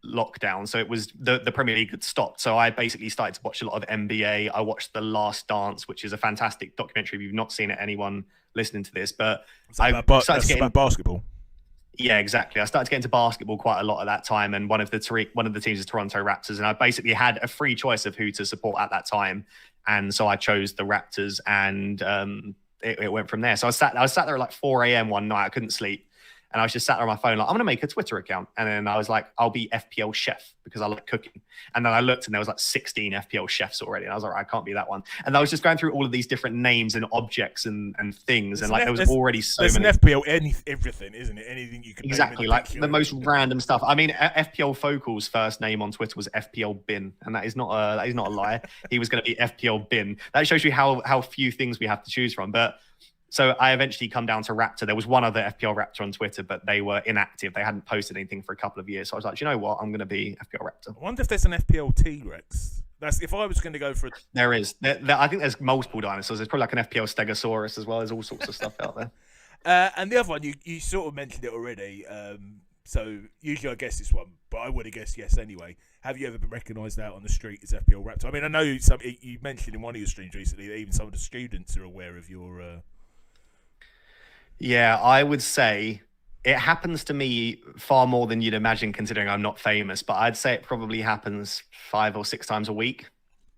lockdown, so it was the Premier League had stopped, so I basically started to watch a lot of NBA. I watched The Last Dance, which is a fantastic documentary. If you've not seen it, anyone listening to this, but I started to get about basketball. Yeah, exactly. I started to get into basketball quite a lot at that time, and one of the teams is Toronto Raptors, and I basically had a free choice of who to support at that time, and so I chose the Raptors, and it went from there. So I was sat there at like 4 a.m. one night. I couldn't sleep, and I was just sat there on my phone like, I'm going to make a Twitter account. And then I was like, I'll be FPL chef because I like cooking. And then I looked and there was like 16 FPL chefs already. And I was like, I can't be that one. And I was just going through all of these different names and objects and things. And like, there was already so many. There's an FPL, everything, isn't it? Anything you can exactly, like the most random stuff. I mean, FPL Focal's first name on Twitter was FPL Bin. And that is not a lie. He was going to be FPL Bin. That shows you how few things we have to choose from. But so I eventually come down to Raptor. There was one other FPL Raptor on Twitter, but they were inactive. They hadn't posted anything for a couple of years. So I was like, you know what? I'm going to be FPL Raptor. I wonder if there's an FPL T-Rex. That's if I was going to go for it. There is. I think there's multiple dinosaurs. There's probably like an FPL Stegosaurus as well. There's all sorts of stuff out there. And the other one, you sort of mentioned it already. So usually I guess this one, but I would have guessed yes anyway. Have you ever been recognised out on the street as FPL Raptor? I mean, I know you mentioned in one of your streams recently that even some of the students are aware of your... Yeah, I would say it happens to me far more than you'd imagine, considering I'm not famous, but I'd say it probably happens 5 or 6 times a week.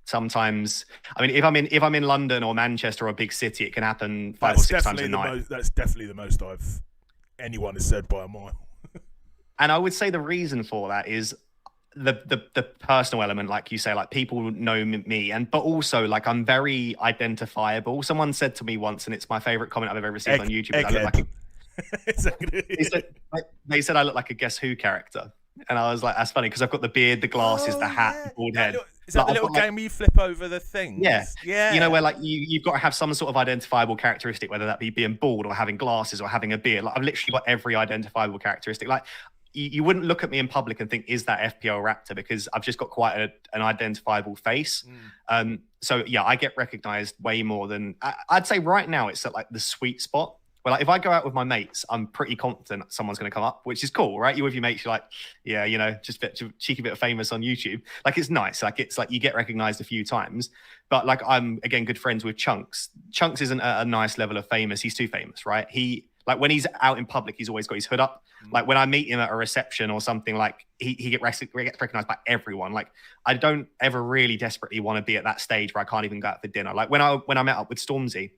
Sometimes, I mean, if I'm in London or Manchester or a big city, it can happen 5 or 6 times a night. That's definitely the most anyone has said by a mile. And I would say the reason for that is the personal element, like you say, like people know me, but also like I'm very identifiable. Someone said to me once, and it's my favorite comment I've ever received on YouTube, I look like they said I look like a Guess Who character, and I was like, that's funny because I've got the beard, the glasses, the hat, the bald head. Is that the little game where you flip over the things? Yeah. You know, where like you've got to have some sort of identifiable characteristic, whether that be being bald or having glasses or having a beard. Like I've literally got every identifiable characteristic. Like you wouldn't look at me in public and think, is that FPL Raptor? Because I've just got quite an identifiable face. So yeah, I get recognized way more than I'd say right now. It's at like the sweet spot where like if I go out with my mates, I'm pretty confident someone's going to come up, which is cool, right? You're with your mates, you're like, yeah, you know, just a cheeky bit of famous on YouTube. Like it's nice. Like it's like you get recognized a few times. But like I'm again good friends with Chunks. Chunks isn't a nice level of famous. He's too famous, right? Like when he's out in public, he's always got his hood up. Like when I meet him at a reception or something, like he gets recognized by everyone. Like I don't ever really desperately want to be at that stage where I can't even go out for dinner. Like when I met up with Stormzy,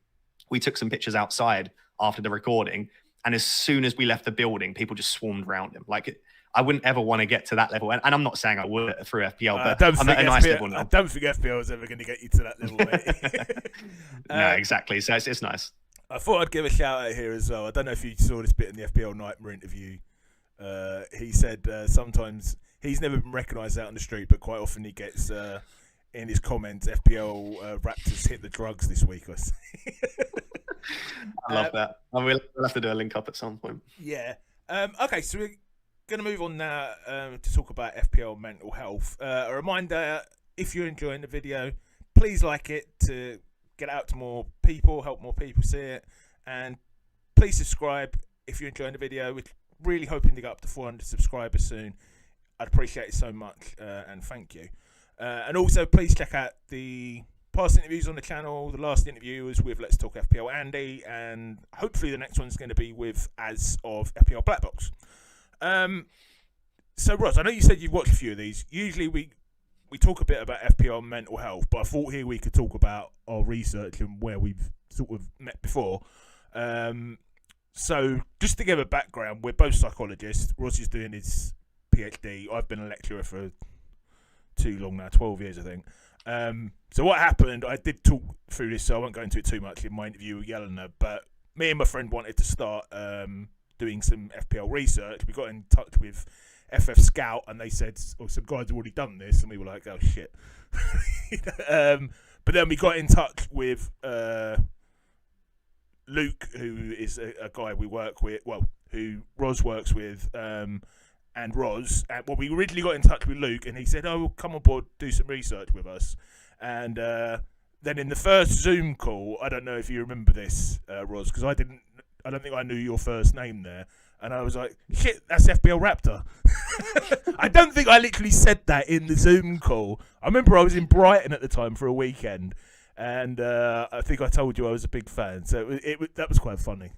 we took some pictures outside after the recording, and as soon as we left the building, people just swarmed around him. Like I wouldn't ever want to get to that level, and I'm not saying I would through FPL, but I'm at a nice level now. I don't think FPL is ever going to get you to that level, mate. No, exactly. So it's nice. I thought I'd give a shout out here as well. I don't know if you saw this bit in the FPL Nightmare interview. He said sometimes he's never been recognised out on the street, but quite often he gets in his comments, FPL Raptors hit the drugs this week. I love that. We'll have to do a link up at some point. Yeah. Okay, so we're going to move on now to talk about FPL mental health. A reminder, if you're enjoying the video, please like it to get out to more people, help more people see it. And please subscribe if you're enjoying the video. We're really hoping to get up to 400 subscribers soon. I'd appreciate it so much, and thank you. And also, please check out the past interviews on the channel. The last interview was with Let's Talk FPL Andy, and hopefully the next one's going to be with Az of FPL Black Box. So, Roz, I know you said you've watched a few of these. Usually we talk a bit about FPL mental health, but I thought here we could talk about our research and where we've sort of met before. So, just to give a background, we're both psychologists. Roz is doing his PhD. I've been a lecturer for too long now, 12 years, I think. So what happened, I did talk through this, so I won't go into it too much in my interview with Yelena, but me and my friend wanted to start doing some FPL research. We got in touch with FF Scout, and they said, oh, some guys have already done this, and we were like, oh, shit. But then we got in touch with Luke, who is a guy we work with, well, who Roz works with, and Roz. Well, we originally got in touch with Luke, and he said, oh, come on board, do some research with us. And then in the first Zoom call, I don't know if you remember this, Roz, because I don't think I knew your first name there. And I was like, shit, that's FPL Raptor. I don't think I literally said that in the Zoom call. I remember I was in Brighton at the time for a weekend, and I think I told you I was a big fan. So that was quite funny.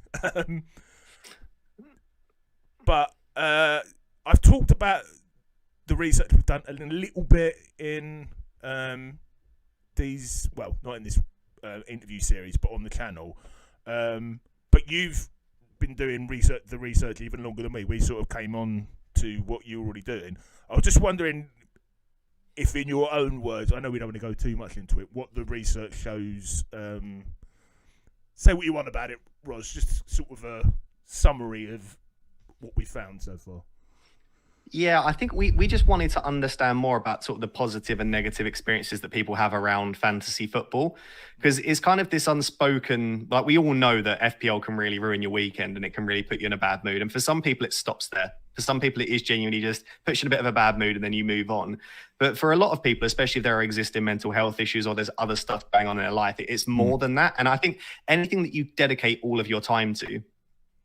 But I've talked about the research we've done a little bit in these, well, not in this interview series, but on the channel. But you've been doing the research even longer than me. We sort of came on to what you were already doing. I was just wondering if, in your own words, I know we don't want to go too much into it, what the research shows. Say what you want about it, Roz. Just sort of a summary of what we found so far. Yeah, I think we just wanted to understand more about sort of the positive and negative experiences that people have around fantasy football, because it's kind of this unspoken, like, we all know that FPL can really ruin your weekend and it can really put you in a bad mood. And for some people, it stops there. For some people, it is genuinely just puts you in a bit of a bad mood and then you move on. But for a lot of people, especially if there are existing mental health issues or there's other stuff going on in their life, it's more than that. And I think anything that you dedicate all of your time to,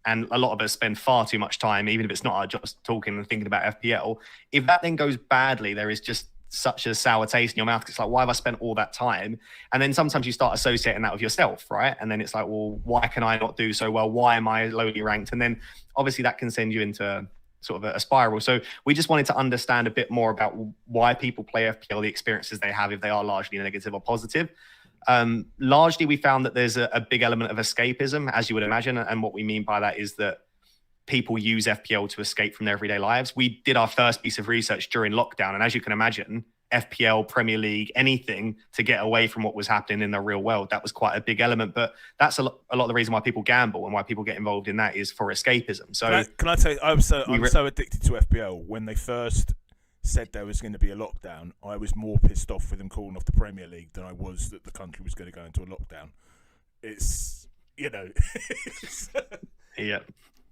and a lot of us spend far too much time, even if it's not our jobs, talking and thinking about FPL. If that then goes badly, there is just such a sour taste in your mouth. It's like, why have I spent all that time? And then sometimes you start associating that with yourself, right? And then it's like, well, why can I not do so well? Why am I lowly ranked? And then obviously that can send you into sort of a spiral. So we just wanted to understand a bit more about why people play FPL, the experiences they have, if they are largely negative or positive. Largely, we found that there's a big element of escapism, as you would imagine. And what we mean by that is that people use FPL to escape from their everyday lives. We did our first piece of research during lockdown. And as you can imagine, FPL, Premier League, anything to get away from what was happening in the real world, that was quite a big element. But that's a lot of the reason why people gamble and why people get involved in that is for escapism. So can I tell you, I'm so addicted to FPL. When they first said there was going to be a lockdown, I was more pissed off with them calling off the Premier League than I was that the country was going to go into a lockdown. It's, you know. Yeah.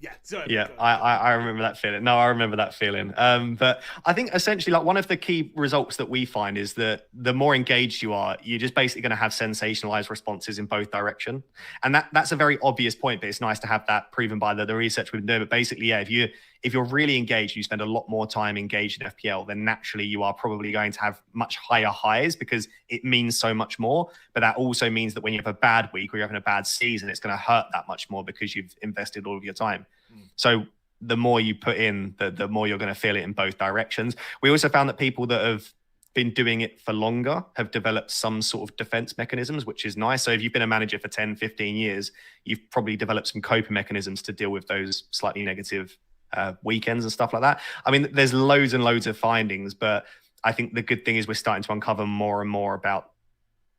Yeah, sorry, yeah, I remember that feeling. No, I remember that feeling. But I think essentially, like, one of the key results that we find is that the more engaged you are, you're just basically going to have sensationalized responses in both direction. And that's a very obvious point, but it's nice to have that proven by the research we've been doing. But basically, yeah, if you're really engaged, you spend a lot more time engaged in FPL, then naturally you are probably going to have much higher highs because it means so much more. But that also means that when you have a bad week or you're having a bad season, it's going to hurt that much more because you've invested all of your time. So the more you put in, the more you're going to feel it in both directions. We also found that people that have been doing it for longer have developed some sort of defense mechanisms, which is nice. So if you've been a manager for 10, 15 years, you've probably developed some coping mechanisms to deal with those slightly negative weekends and stuff like that. I mean, there's loads and loads of findings, but I think the good thing is we're starting to uncover more and more about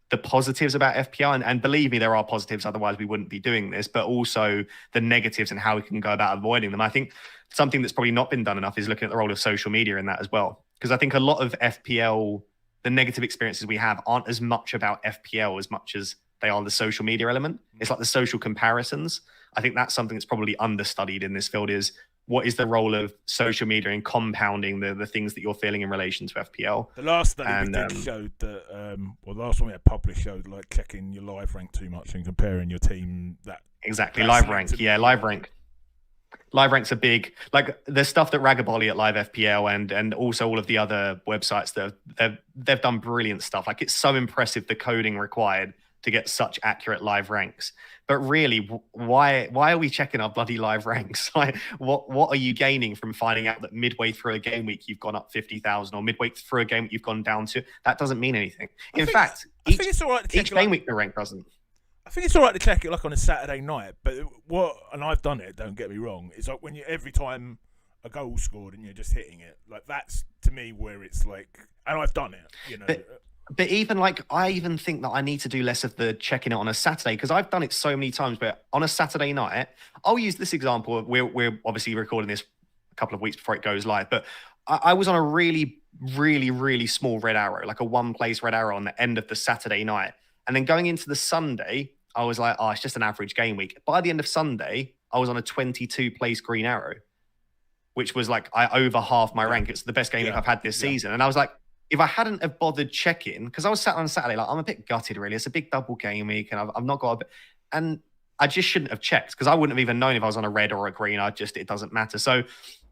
the positives about FPL. And believe me, there are positives, otherwise we wouldn't be doing this, but also the negatives and how we can go about avoiding them. I think something that's probably not been done enough is looking at the role of social media in that as well. Because I think a lot of FPL, the negative experiences we have aren't as much about FPL as much as they are the social media element. It's like the social comparisons. I think that's something that's probably understudied in this field, is what is the role of social media in compounding the things that you're feeling in relation to FPL. The last study we did showed that, the last one we had published showed like checking your live rank too much and comparing your team. Exactly, live rank. Yeah, live rank. Live rank's a big, like the stuff that Ragaboli at Live FPL and also all of the other websites that they've done brilliant stuff. Like it's so impressive the coding required to get such accurate live ranks. But really, why are we checking our bloody live ranks? Like, what are you gaining from finding out that midway through a game week you've gone up 50,000, or midway through a game week you've gone down to? That doesn't mean anything. In fact, each game week the rank doesn't. I think it's all right to check it like on a Saturday night, but and I've done it, don't get me wrong, it's like when every time a goal scored and you're just hitting it, like that's to me where it's like, and I've done it, you know. But even like, I even think that I need to do less of the checking it on a Saturday, because I've done it so many times. But on a Saturday night, I'll use this example. We're obviously recording this a couple of weeks before it goes live, but I was on a really, really, really small red arrow, like a one-place red arrow on the end of the Saturday night. And then going into the Sunday, I was like, oh, it's just an average game week. By the end of Sunday, I was on a 22-place green arrow, which was like I over half my rank. It's the best game week I've had this season. And I was like, if I hadn't have bothered checking, because I was sat on Saturday, like I'm a bit gutted, really. It's a big double game week, and I've not got a bit, and I just shouldn't have checked, because I wouldn't have even known if I was on a red or a green. It doesn't matter. So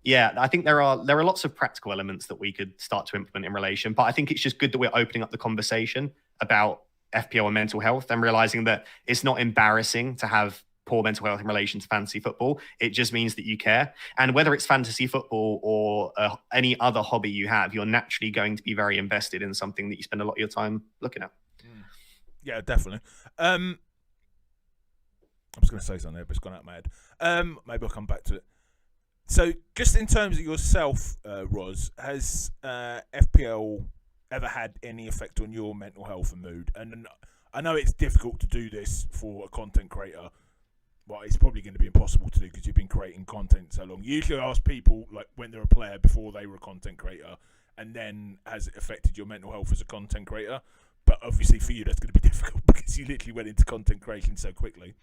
yeah, I think there are lots of practical elements that we could start to implement in relation, but I think it's just good that we're opening up the conversation about FPL and mental health, and realizing that it's not embarrassing to have poor mental health in relation to fantasy football. It just means that you care. And whether it's fantasy football or any other hobby you have, you're naturally going to be very invested in something that you spend a lot of your time looking at. Yeah, definitely. I was going to say something there, but it's gone out of my head. Maybe I'll come back to it. So just in terms of yourself, Roz, has FPL ever had any effect on your mental health and mood? And I know it's difficult to do this for a content creator, but it's probably going to be impossible to do because you've been creating content so long. Usually I ask people like when they're a player before they were a content creator, and then has it affected your mental health as a content creator? But obviously for you that's going to be difficult because you literally went into content creation so quickly.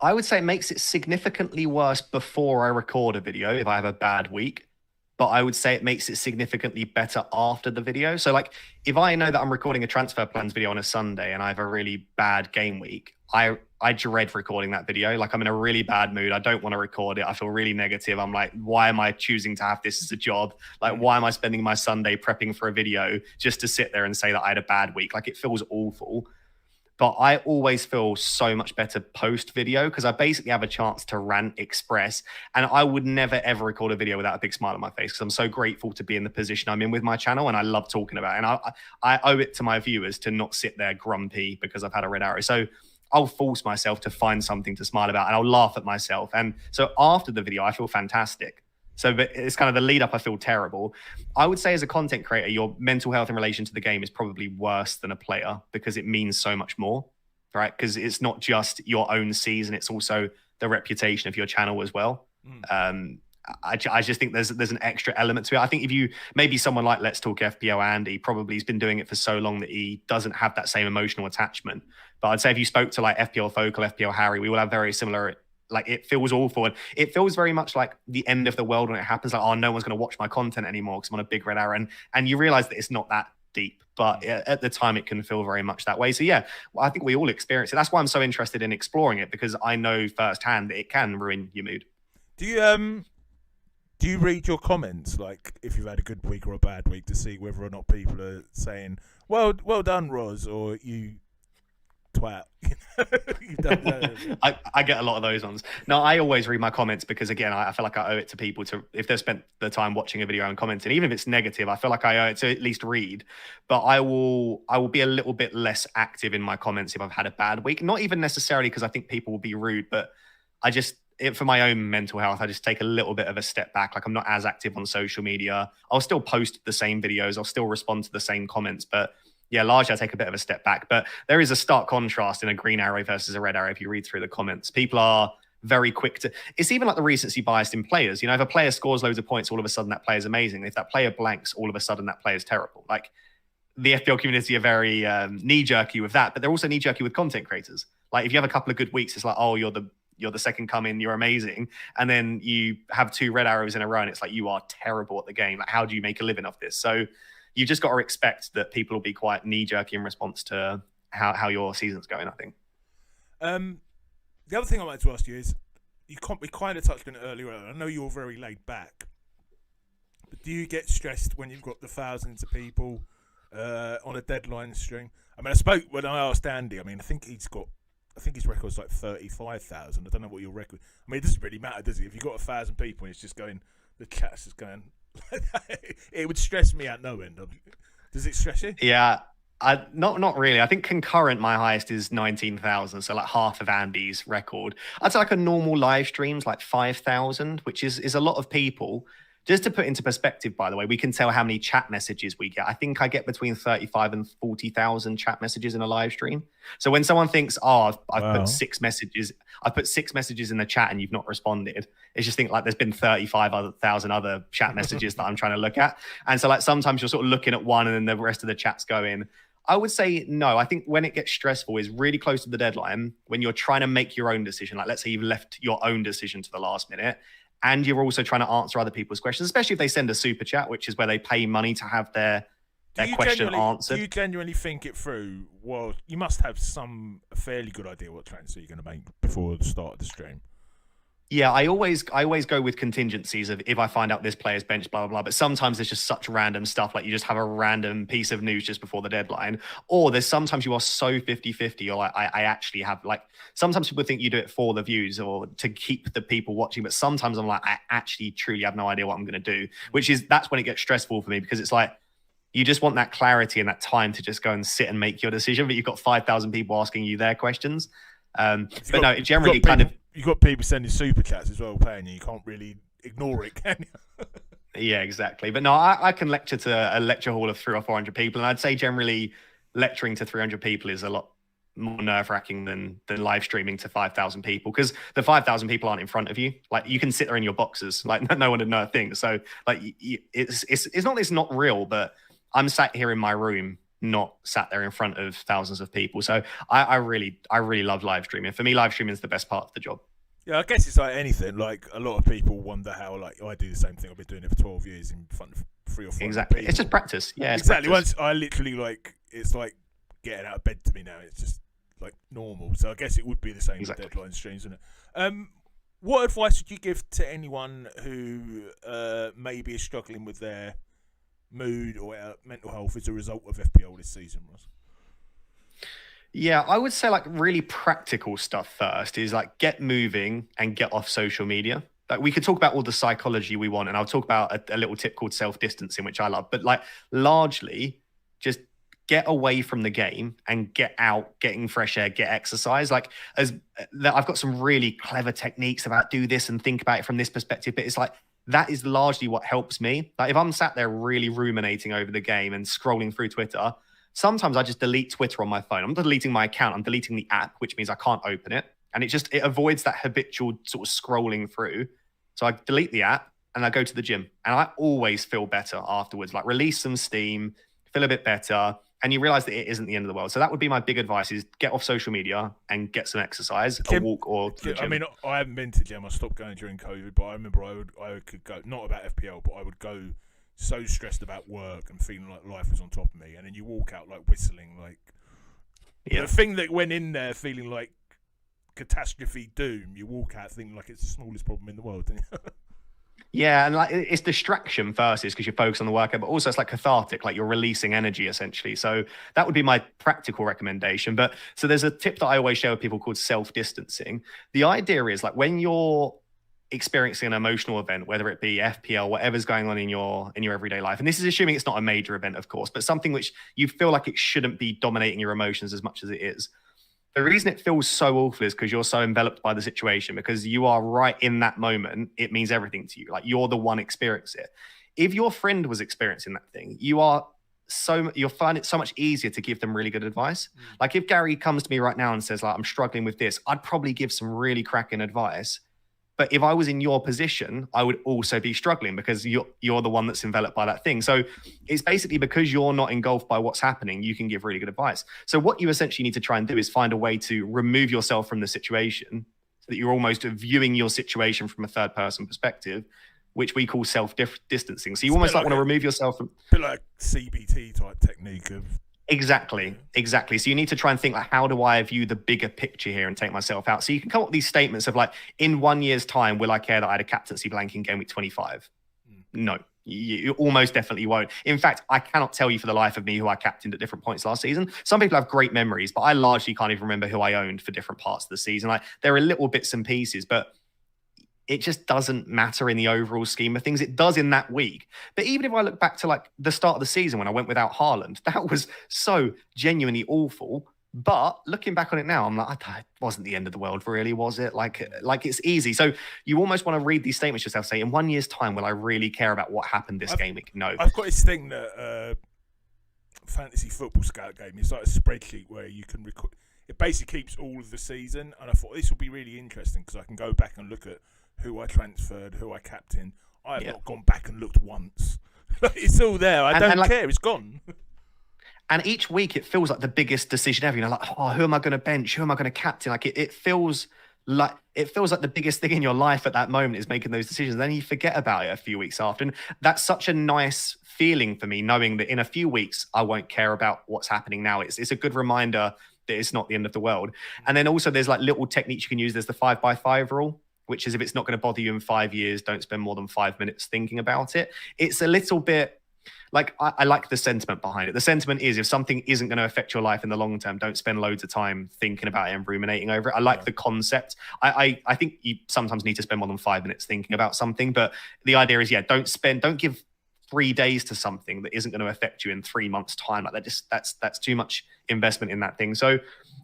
I would say it makes it significantly worse before I record a video if I have a bad week. But I would say it makes it significantly better after the video. So like if I know that I'm recording a transfer plans video on a Sunday and I have a really bad game week, I dread recording that video. Like I'm in a really bad mood. I don't want to record it. I feel really negative. I'm like, why am I choosing to have this as a job? Like, why am I spending my Sunday prepping for a video just to sit there and say that I had a bad week? Like it feels awful. But I always feel so much better post video because I basically have a chance to rant, express, and I would never ever record a video without a big smile on my face because I'm so grateful to be in the position I'm in with my channel, and I love talking about it. And I owe it to my viewers to not sit there grumpy because I've had a red arrow. So I'll force myself to find something to smile about, and I'll laugh at myself. And so after the video, I feel fantastic. So but it's kind of the lead up, I feel terrible. I would say as a content creator, your mental health in relation to the game is probably worse than a player because it means so much more, right? Because it's not just your own season, it's also the reputation of your channel as well. I just think there's an extra element to it. I think if you, maybe someone like Let's Talk FPL Andy, probably has been doing it for so long that he doesn't have that same emotional attachment. But I'd say if you spoke to like FPL Focal, FPL Harry, we all have very similar, like it feels awful. And it feels very much like the end of the world when it happens. Like, oh, no one's going to watch my content anymore because I'm on a big red arrow. And you realize that it's not that deep, but at the time it can feel very much that way. So yeah, I think we all experience it. That's why I'm so interested in exploring it, because I know firsthand that it can ruin your mood. Do you read your comments, like if you've had a good week or a bad week, to see whether or not people are saying, well done, Roz, or you twat? I get a lot of those ones. No, I always read my comments because, again, I feel like I owe it to people to, if they've spent the time watching a video and commenting, even if it's negative, I feel like I owe it to at least read. But I will be a little bit less active in my comments if I've had a bad week. Not even necessarily because I think people will be rude, but for my own mental health, I just take a little bit of a step back. Like I'm not as active on social media. I'll still post the same videos. I'll still respond to the same comments, but yeah, largely I take a bit of a step back. But there is a stark contrast in a green arrow versus a red arrow if you read through the comments. People are very quick to, it's even like the recency bias in players. You know, if a player scores loads of points, all of a sudden that player's amazing. If that player blanks, all of a sudden that player's terrible. Like the FPL community are very knee-jerky with that, but they're also knee-jerky with content creators. Like if you have a couple of good weeks, it's like, oh, you're you're the second coming, you're amazing. And then you have 2 red arrows in a row and it's like, you are terrible at the game. Like, how do you make a living off this? So you just got to expect that people will be quite knee-jerky in response to how your season's going, I think. The other thing I wanted to ask you is, we kind of touched on it earlier. I know you're very laid back, but do you get stressed when you've got the thousands of people on a deadline string? I mean, when I asked Andy, I mean, I think his record's like 35,000. I don't know what your record. I mean, it doesn't really matter, does it? If you've got 1,000 people and it's just going, the chat's just going. It would stress me at no end. Does it stress you? Yeah, not really. I think concurrent, my highest is 19,000, so like half of Andy's record. I'd say like a normal live stream's like 5,000, which is a lot of people. Just to put into perspective, by the way, we can tell how many chat messages we get. I think I get between 35 and 40,000 chat messages in a live stream. So when someone thinks, oh, I've put 6 messages, I've put 6 messages in the chat and you've not responded, it's just think like there's been 35,000 other chat messages that I'm trying to look at. And so like sometimes you're sort of looking at one and then the rest of the chat's going. I would say no. I think when it gets stressful is really close to the deadline, when you're trying to make your own decision. Like let's say you've left your own decision to the last minute, and you're also trying to answer other people's questions, especially if they send a super chat, which is where they pay money to have their question answered. Do you genuinely think it through? Well, you must have a fairly good idea what transfer you're going to make before the start of the stream. Yeah, I always go with contingencies of if I find out this player's bench, blah, blah, blah. But sometimes there's just such random stuff, like you just have a random piece of news just before the deadline. Or there's sometimes you are so 50-50, you're like, I actually have, like, sometimes people think you do it for the views or to keep the people watching. But sometimes I'm like, I actually truly have no idea what I'm going to do, that's when it gets stressful for me, because it's like, you just want that clarity and that time to just go and sit and make your decision. But you've got 5,000 people asking you their questions. You've got people sending super chats as well, paying you. You can't really ignore it, can you? Yeah, exactly. But no, I can lecture to a lecture hall of 300 or 400 people, and I'd say generally lecturing to 300 people is a lot more nerve-wracking than live streaming to 5,000 people, because the 5,000 people aren't in front of you. Like you can sit there in your boxes, like no one would know a thing. So like it's not that it's not real, but I'm sat here in my room, not sat there in front of thousands of people. So I really love live streaming. For me, live streaming is the best part of the job. Yeah, I guess it's like anything. Like a lot of people wonder how, like, I do the same thing. I've been doing it for 12 years in front of 3 or 4 exactly people. It's just practice. Yeah, exactly. Practice. Once I literally, like, it's like getting out of bed to me now. It's just like normal. So I guess it would be the same with deadline streams, isn't it? What advice would you give to anyone who maybe is struggling with their mood or mental health as a result of FPL this season, Ross? Yeah, I would say like really practical stuff first is like get moving and get off social media. Like we could talk about all the psychology we want, and I'll talk about a little tip called self-distancing, which I love. But like largely just get away from the game and get out, getting fresh air, get exercise. Like I've got some really clever techniques about do this and think about it from this perspective, but it's like that is largely what helps me. Like if I'm sat there really ruminating over the game and scrolling through Twitter, sometimes I just delete Twitter on my phone. I'm deleting my account. I'm deleting the app, which means I can't open it. And it avoids that habitual sort of scrolling through. So I delete the app and I go to the gym. And I always feel better afterwards, like release some steam, feel a bit better. And you realize that it isn't the end of the world. So that would be my big advice is get off social media and get some exercise, a walk or to the gym. I mean, I haven't been to the gym. I stopped going during COVID, but I remember I could go, not about FPL, but I would go so stressed about work and feeling like life was on top of me. And then you walk out like whistling, like the thing that went in there feeling like catastrophe doom, you walk out thinking like it's the smallest problem in the world, didn't you? Yeah, and like it's distraction first is because you're focused on the workout, but also it's like cathartic, like you're releasing energy essentially. So that would be my practical recommendation. But so there's a tip that I always share with people called self-distancing. The idea is like when you're experiencing an emotional event, whether it be FPL, whatever's going on in your everyday life, and this is assuming it's not a major event, of course, but something which you feel like it shouldn't be dominating your emotions as much as it is. The reason it feels so awful is because you're so enveloped by the situation, because you are right in that moment. It means everything to you. Like you're the one experiencing it. If your friend was experiencing that thing, you'll find it so much easier to give them really good advice. Like if Gary comes to me right now and says like, I'm struggling with this, I'd probably give some really cracking advice. But if I was in your position, I would also be struggling because you're the one that's enveloped by that thing. So it's basically because you're not engulfed by what's happening, you can give really good advice. So what you essentially need to try and do is find a way to remove yourself from the situation. that you're almost viewing your situation from a third person perspective, which we call self-distancing. So you almost like want to remove yourself from... A bit like CBT type technique of... Exactly. So you need to try and think, like, how do I view the bigger picture here and take myself out? So you can come up with these statements of like, in 1 year's time, will I care that I had a captaincy blank in game week 25? No, you almost definitely won't. In fact, I cannot tell you for the life of me who I captained at different points last season. Some people have great memories, but I largely can't even remember who I owned for different parts of the season. Like, there are little bits and pieces, but it just doesn't matter in the overall scheme of things. It does in that week. But even if I look back to like the start of the season when I went without Haaland, that was so genuinely awful. But looking back on it now, I'm like, it wasn't the end of the world, really, was it? Like it's easy. So you almost want to read these statements yourself, say, in 1 year's time, will I really care about what happened this game week? No. I've got this thing that Fantasy Football Scout gave me. It's like a spreadsheet where you can record. It basically keeps all of the season. And I thought this will be really interesting because I can go back and look at who I transferred, who I captained. I have not gone back and looked once. It's all there. I don't care. It's gone. And each week it feels like the biggest decision ever. You know, like, oh, who am I going to bench? Who am I going to captain? Like it feels like the biggest thing in your life at that moment is making those decisions. Then you forget about it a few weeks after. And that's such a nice feeling for me, knowing that in a few weeks I won't care about what's happening now. It's a good reminder that it's not the end of the world. And then also there's like little techniques you can use. There's the 5x5 rule, which is if it's not going to bother you in 5 years, don't spend more than 5 minutes thinking about it. It's a little bit like, I like the sentiment behind it. The sentiment is if something isn't going to affect your life in the long term, don't spend loads of time thinking about it and ruminating over it. I like the concept. I think you sometimes need to spend more than 5 minutes thinking about something. But the idea is, don't give 3 days to something that isn't going to affect you in 3 months' time. Like that's too much investment in that thing. So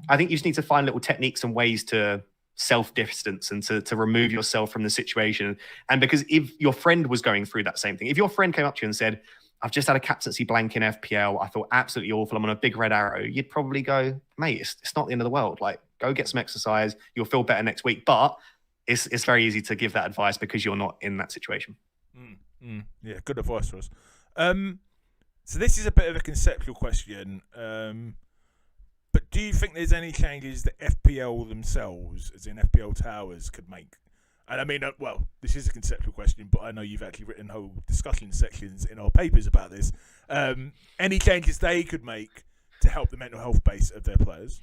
I think you just need to find little techniques and ways to self-distance and to remove yourself from the situation. And because if your friend was going through that same thing, if your friend came up to you and said, I've just had a captaincy blank in FPL, I felt absolutely awful, I'm on a big red arrow, you'd probably go, mate, it's not the end of the world. Like, go get some exercise, you'll feel better next week. But it's very easy to give that advice because you're not in that situation. Yeah, good advice for us. So this is a bit of a conceptual question. But do you think there's any changes that FPL themselves, as in FPL Towers, could make? And I mean, well, this is a conceptual question, but I know you've actually written whole discussion sections in our papers about this. Any changes they could make to help the mental health base of their players?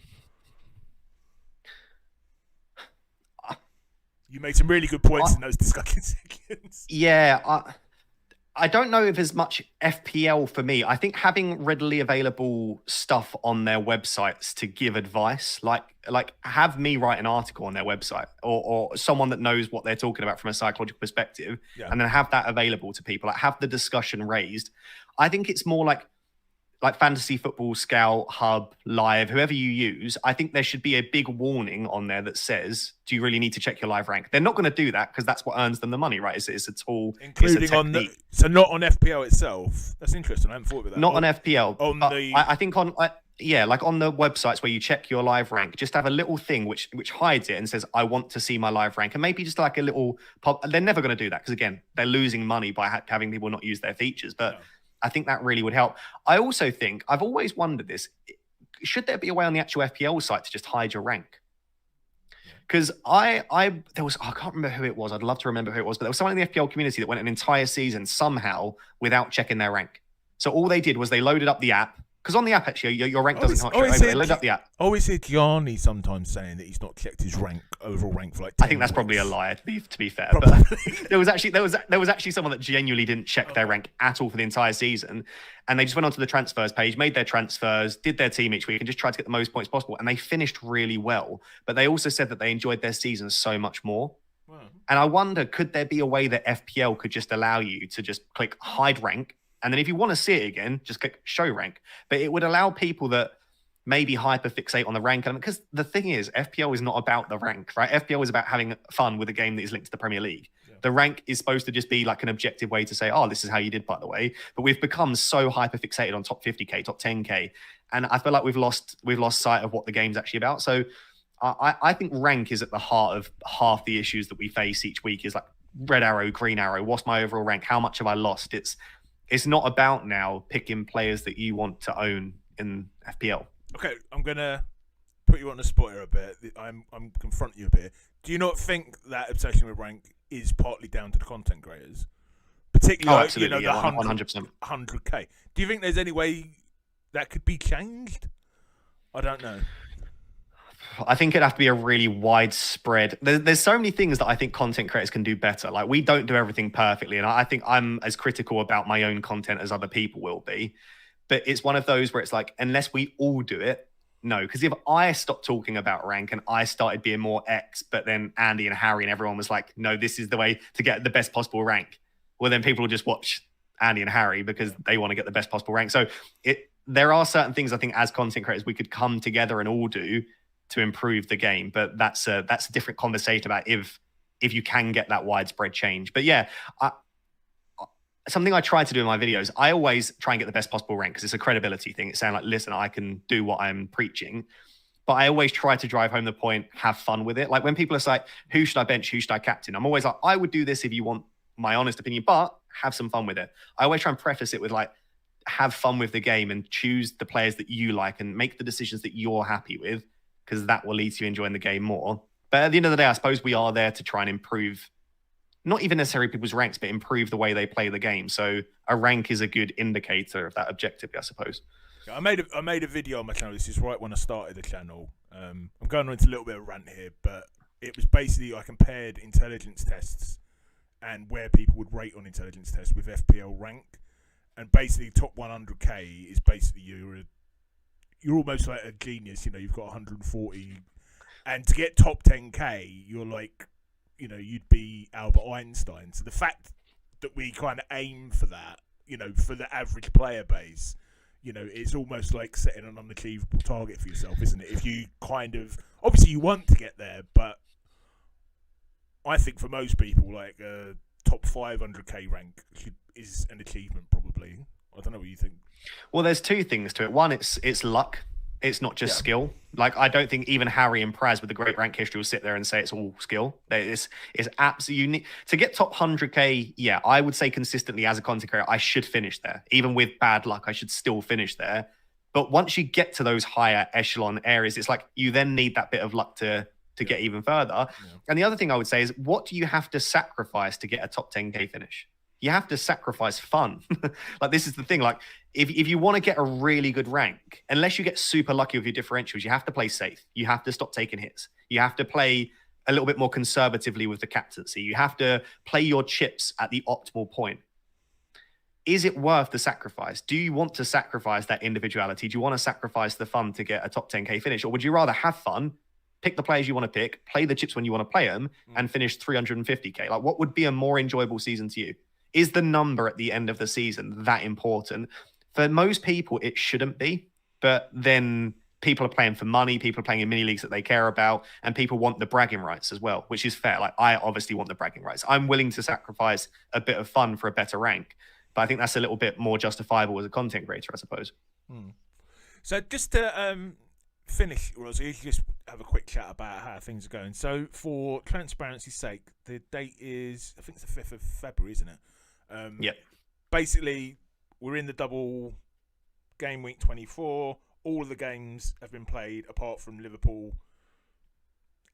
You made some really good points in those discussion sections. Yeah, I don't know if there's much FPL for me. I think having readily available stuff on their websites to give advice, like have me write an article on their website or someone that knows what they're talking about from a psychological perspective, and then have that available to people, like have the discussion raised. I think it's more like Fantasy Football Scout, Hub, Live, whoever you use. I think there should be a big warning on there that says, do you really need to check your live rank? They're not going to do that because that's what earns them the money, right? It's a tool. Including on so not on FPL itself. That's interesting. I haven't thought about that. Not on FPL. I think on like on the websites where you check your live rank, just have a little thing which hides it and says, I want to see my live rank. And maybe just like a little pop. They're never going to do that because, again, they're losing money by having people not use their features. But I think that really would help. I also think, I've always wondered this, should there be a way on the actual FPL site to just hide your rank? Because I can't remember who it was. I'd love to remember who it was, but there was someone in the FPL community that went an entire season somehow without checking their rank. So all they did was they loaded up the app. Because on the app, actually, your rank doesn't come straight over. They load up the app. I always hear Gianni sometimes saying that he's not checked his overall rank for like 10 I think that's weeks. Probably a lie, to be fair. But there was actually someone that genuinely didn't check their rank at all for the entire season. And they just went onto the transfers page, made their transfers, did their team each week, and just tried to get the most points possible. And they finished really well. But they also said that they enjoyed their season so much more. Wow. And I wonder, could there be a way that FPL could just allow you to just click hide rank? And then if you want to see it again, just click show rank. But it would allow people that maybe hyperfixate on the rank element. Because the thing is, FPL is not about the rank, right? FPL is about having fun with a game that is linked to the Premier League. Yeah. The rank is supposed to just be like an objective way to say, oh, this is how you did, by the way. But we've become so hyperfixated on top 50K, top 10K. And I feel like we've lost sight of what the game's actually about. So I think rank is at the heart of half the issues that we face each week is like red arrow, green arrow. What's my overall rank? How much have I lost? It's not about now picking players that you want to own in FPL. Okay, I'm going to put you on the spot here a bit. I'm confronting you a bit. Do you not think that obsession with rank is partly down to the content creators, particularly absolutely, the 100%. 100K? Do you think there's any way that could be changed? I don't know. I think it'd have to be a really widespread. There's so many things that I think content creators can do better. Like, we don't do everything perfectly, and I think I'm as critical about my own content as other people will be. But it's one of those where it's like, unless we all do it, no. Because if I stopped talking about rank and I started being more X, but then Andy and Harry and everyone was like, no, this is the way to get the best possible rank, well, then people will just watch Andy and Harry because they want to get the best possible rank. So there are certain things I think as content creators we could come together and all do to improve the game. But that's a different conversation about if you can get that widespread change. But yeah, something I try to do in my videos, I always try and get the best possible rank because it's a credibility thing. It's saying like, listen, I can do what I'm preaching. But I always try to drive home the point, have fun with it. Like when people are like, who should I bench? Who should I captain? I'm always like, I would do this if you want my honest opinion, but have some fun with it. I always try and preface it with like, have fun with the game and choose the players that you like and make the decisions that you're happy with, because that will lead to you enjoying the game more. But at the end of the day, I suppose we are there to try and improve, not even necessarily people's ranks, but improve the way they play the game. So a rank is a good indicator of that objectively, I suppose. I made a video on my channel. This is right when I started the channel. I'm going on into a little bit of a rant here, but it was basically I compared intelligence tests and where people would rate on intelligence tests with FPL rank. And basically top 100K is basically you're almost like a genius. You've got 140. And to get top 10K, you're like, you'd be Albert Einstein. So the fact that we kind of aim for that, for the average player base, it's almost like setting an unachievable target for yourself, isn't it? If you kind of, obviously you want to get there, but I think for most people, like a top 500K rank is an achievement probably. I don't know what you think. Well, there's two things to it. One, it's luck. It's not just skill. Like, I don't think even Harry and Praz with the great rank history will sit there and say it's all skill. It's absolutely unique. To get top 100K, yeah, I would say consistently as a content creator, I should finish there. Even with bad luck, I should still finish there. But once you get to those higher echelon areas, it's like you then need that bit of luck to get even further. Yeah. And the other thing I would say is, what do you have to sacrifice to get a top 10K finish? You have to sacrifice fun. Like, this is the thing. Like, if you want to get a really good rank, unless you get super lucky with your differentials, you have to play safe. You have to stop taking hits. You have to play a little bit more conservatively with the captaincy. You have to play your chips at the optimal point. Is it worth the sacrifice? Do you want to sacrifice that individuality? Do you want to sacrifice the fun to get a top 10K finish? Or would you rather have fun, pick the players you want to pick, play the chips when you want to play them, and finish 350K? Like, what would be a more enjoyable season to you? Is the number at the end of the season that important? For most people, it shouldn't be. But then people are playing for money, people are playing in mini leagues that they care about, and people want the bragging rights as well, which is fair. Like, I obviously want the bragging rights. I'm willing to sacrifice a bit of fun for a better rank. But I think that's a little bit more justifiable as a content creator, I suppose. So just to finish, Rosie, just have a quick chat about how things are going. So for transparency's sake, the date is, I think it's the 5th of February, isn't it? Yep. Basically, we're in the double game week 24. All of the games have been played apart from Liverpool,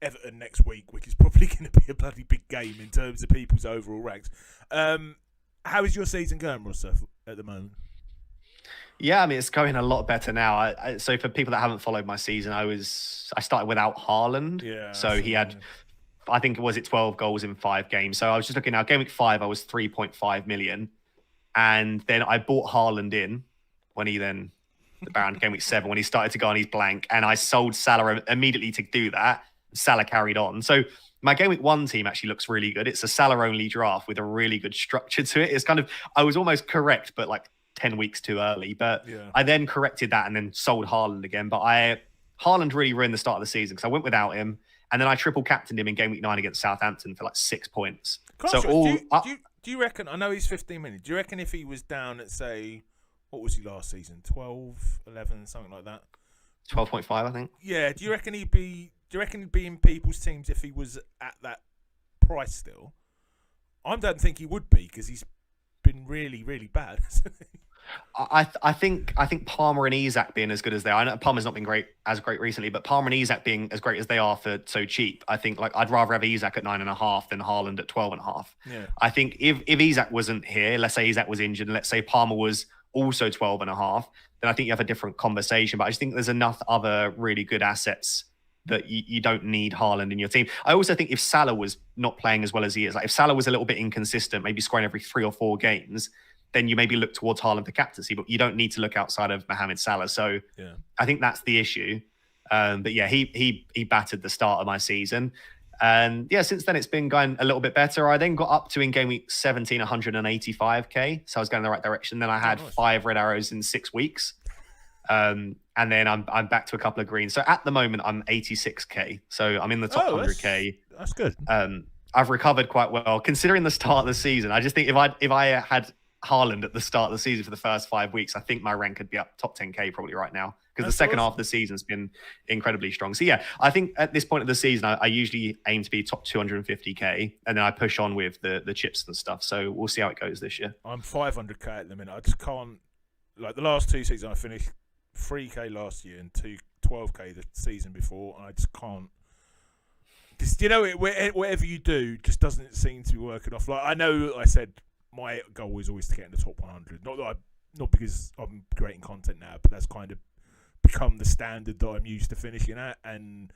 Everton next week, which is probably going to be a bloody big game in terms of people's overall ranks. How is your season going, Rosso, at the moment? Yeah, I mean, it's going a lot better now. So for people that haven't followed my season, I started without Haaland. Yeah. So he had, I think, was it 12 goals in 5 games? So I was just looking now, game week 5, I was 3.5 million. And then I bought Haaland in when he then, around game week 7, when he started to go on his blank. And I sold Salah immediately to do that. Salah carried on. So my game week 1 team actually looks really good. It's a Salah-only draft with a really good structure to it. It's kind of, I was almost correct, but like 10 weeks too early. But I then corrected that and then sold Haaland again. But Haaland really ruined the start of the season because I went without him. And then I triple captained him in game week 9 against Southampton for like 6 points. Do you reckon, I know he's 15 minutes, do you reckon if he was down at, say, what was he last season? 12, 11, something like that? 12.5, I think. Yeah, do you reckon he'd be in people's teams if he was at that price still? I don't think he would be because he's been really, really bad, hasn't he? I think Palmer and Isak being as good as they are. I know Palmer's not been as great recently, but Palmer and Isak being as great as they are for so cheap, I think like I'd rather have Isak at 9.5 than Haaland at 12.5. Yeah. I think if Isak wasn't here, let's say Isak was injured, and let's say Palmer was also 12.5, then I think you have a different conversation. But I just think there's enough other really good assets that you don't need Haaland in your team. I also think if Salah was not playing as well as he is, like if Salah was a little bit inconsistent, maybe scoring every 3 or 4 games, then you maybe look towards Haaland for captaincy, but you don't need to look outside of Mohamed Salah. So yeah. I think that's the issue. But yeah, he battered the start of my season. And yeah, since then it's been going a little bit better. I then got up to in game week 17, 185k. So I was going in the right direction. Then I had 5 red arrows in 6 weeks. And then I'm back to a couple of greens. So at the moment I'm 86k. So I'm in the top 100k. That's good. I've recovered quite well considering the start of the season. I just think if I had Haaland at the start of the season for the first 5 weeks, I think my rank could be up top 10k probably right now, because the second half of the season's been incredibly strong. So yeah, I think at this point of the season, I usually aim to be top 250k, and then I push on with the chips and stuff. So we'll see how it goes this year. I'm 500k at the minute. I just can't, like the last 2 seasons I finished 3k last year and 12k the season before, and I just can't. Just, you know, whatever you do just doesn't seem to be working off. Like I know I said my goal is always to get in the top 100. Not because I'm creating content now, but that's kind of become the standard that I'm used to finishing at. And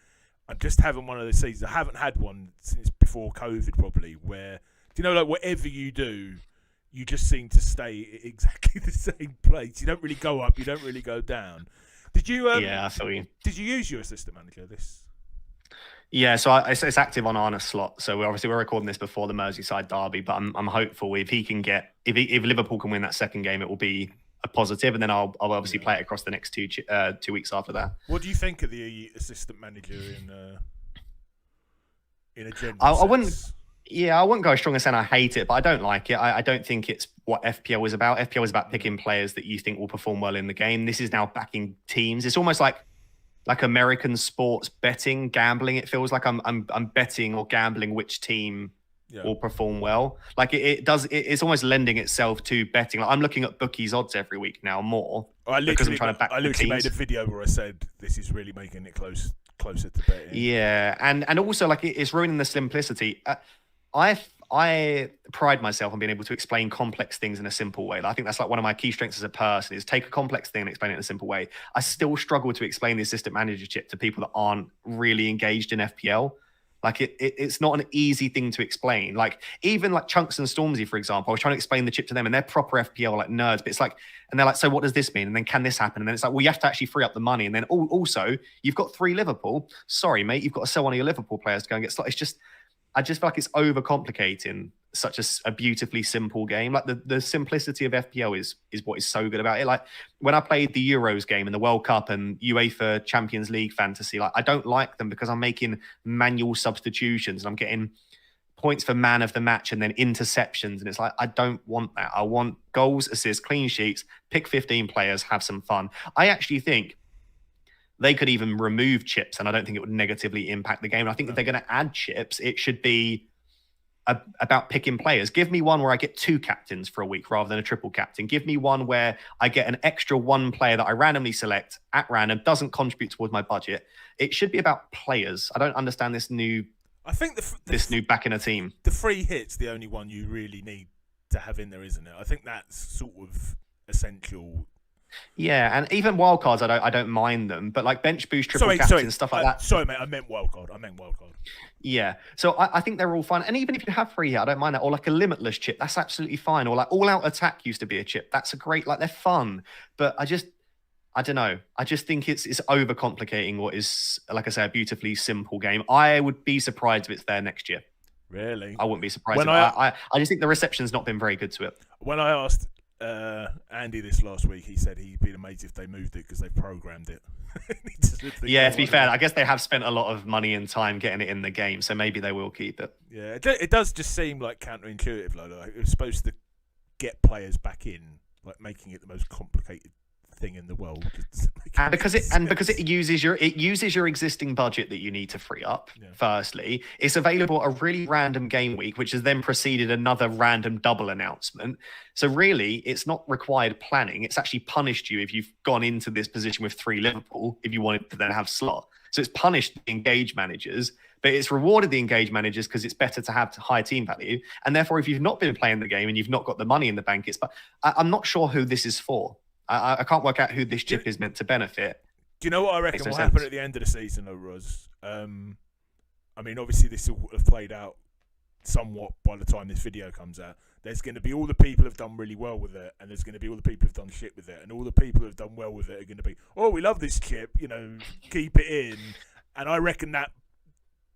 I'm just having one of those seasons. I haven't had one since before COVID, probably, where, you know, like whatever you do, you just seem to stay at exactly the same place. You don't really go up. You don't really go down. Did you? Yeah, I feel you. Did you use your assistant manager this? Yeah, so it's active on Arna's slot. So we're recording this before the Merseyside derby, but I'm hopeful if he can get if Liverpool can win that second game, it will be a positive, and then I'll obviously play it across the next 2 weeks after that. What do you think of the assistant manager in a general sense? I wouldn't go as strong as saying I hate it, but I don't like it. I don't think it's what FPL is about. FPL is about picking players that you think will perform well in the game. This is now backing teams. It's almost like American sports betting, gambling. It feels like I'm betting or gambling which team will perform well. Like it's almost lending itself to betting. Like I'm looking at bookies odds every week now more because I'm trying to back the teams. I literally made a video where I said this is really making it closer to betting. Yeah, and also like it's ruining the simplicity. I pride myself on being able to explain complex things in a simple way. I think that's like one of my key strengths as a person is take a complex thing and explain it in a simple way. I still struggle to explain the assistant manager chip to people that aren't really engaged in FPL. Like it's not an easy thing to explain. Like even like Chunks and Stormzy, for example, I was trying to explain the chip to them and they're proper FPL like nerds, but it's like, and they're like, so what does this mean? And then can this happen? And then it's like, well, you have to actually free up the money. And then also you've got 3 Liverpool. Sorry, mate, you've got to sell one of your Liverpool players to go and get slots. It's just, I just feel like it's overcomplicating such a beautifully simple game. Like the simplicity of FPL is what is so good about it. Like when I played the Euros game and the World Cup and UEFA Champions League fantasy, like I don't like them because I'm making manual substitutions and I'm getting points for man of the match and then interceptions. And it's like, I don't want that. I want goals, assists, clean sheets, pick 15 players, have some fun. I actually think they could even remove chips, and I don't think it would negatively impact the game. And I think if they're going to add chips, it should be about picking players. Give me one where I get 2 captains for a week rather than a triple captain. Give me one where I get an extra 1 player that I randomly select at random, doesn't contribute towards my budget. It should be about players. I don't understand this new. I think this new back in a team. The free hit's the only one you really need to have in there, isn't it? I think that's sort of essential. Yeah, and even wildcards, I don't mind them, but like bench boost, triple captain, stuff like that. Sorry, mate, I meant wildcard. Yeah, so I think they're all fun, and even if you have free hit, I don't mind that. Or like a limitless chip, that's absolutely fine. Or like all out attack used to be a chip. That's a great, like they're fun, but I don't know. I just think it's overcomplicating what is, like I say, a beautifully simple game. I would be surprised if it's there next year. Really? I wouldn't be surprised. I just think the reception's not been very good to it. When I asked Andy this last week, he said he'd be amazed if they moved it because they programmed it. Yeah, to be fair, I guess they have spent a lot of money and time getting it in the game, so maybe they will keep it. Yeah, it does just seem like counterintuitive. Like it was supposed to get players back in, like making it the most complicated thing in the world. And because it uses your existing budget that you need to free up. Yeah. Firstly, it's available a really random game week, which has then preceded another random double announcement. So really, it's not required planning. It's actually punished you if you've gone into this position with 3 Liverpool, if you wanted to then have slot. So it's punished the engaged managers, but it's rewarded the engaged managers because it's better to have high team value. And therefore, if you've not been playing the game and you've not got the money in the bank, I'm not sure who this is for. I can't work out who this chip is meant to benefit. Do you know what I reckon will happen at the end of the season, though, Roz? I mean, obviously, this will have played out somewhat by the time this video comes out. There's going to be all the people who've done really well with it, and there's going to be all the people who've done shit with it, and all the people who've done well with it are going to be, oh, we love this chip, keep it in. And I reckon that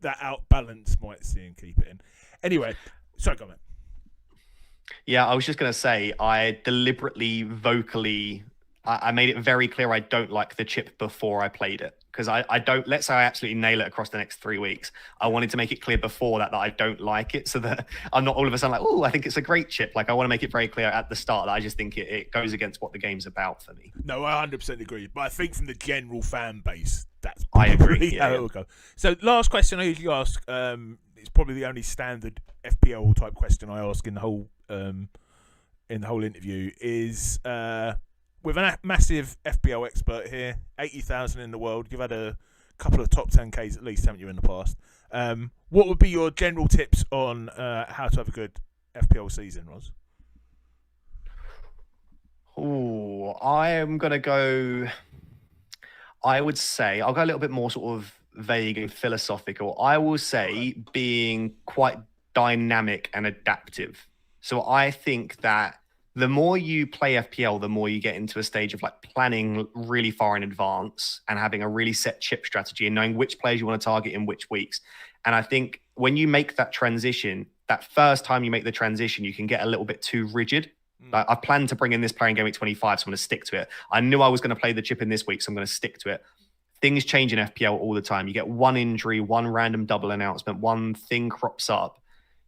outbalance might see and keep it in. Anyway, sorry, go on, mate. Yeah, I was just going to say, I deliberately, vocally, I made it very clear I don't like the chip before I played it. Because I don't, let's say I absolutely nail it across the next 3 weeks. I wanted to make it clear before that I don't like it, so that I'm not all of a sudden like, oh, I think it's a great chip. Like, I want to make it very clear at the start that I just think it goes against what the game's about for me. No, I 100% agree. But I think from the general fan base, that's I agree. How it will go. So, last question I usually ask, it's probably the only standard FPL type question I ask in the whole interview is, with a massive FPL expert here, 80,000 in the world, you've had a couple of top 10Ks at least, haven't you, in the past? What would be your general tips on how to have a good FPL season, Roz? Oh, I am going to go... I would say, I'll go a little bit more sort of vague and philosophical. I will say being quite dynamic and adaptive. So I think that the more you play FPL, the more you get into a stage of like planning really far in advance and having a really set chip strategy and knowing which players you want to target in which weeks. And I think when you make that transition, that first time you make the transition, you can get a little bit too rigid. Like, I planned to bring in this player in game week 25, so I'm going to stick to it. I knew I was going to play the chip in this week, so I'm going to stick to it. Things change in FPL all the time. You get one injury, one random double announcement, one thing crops up.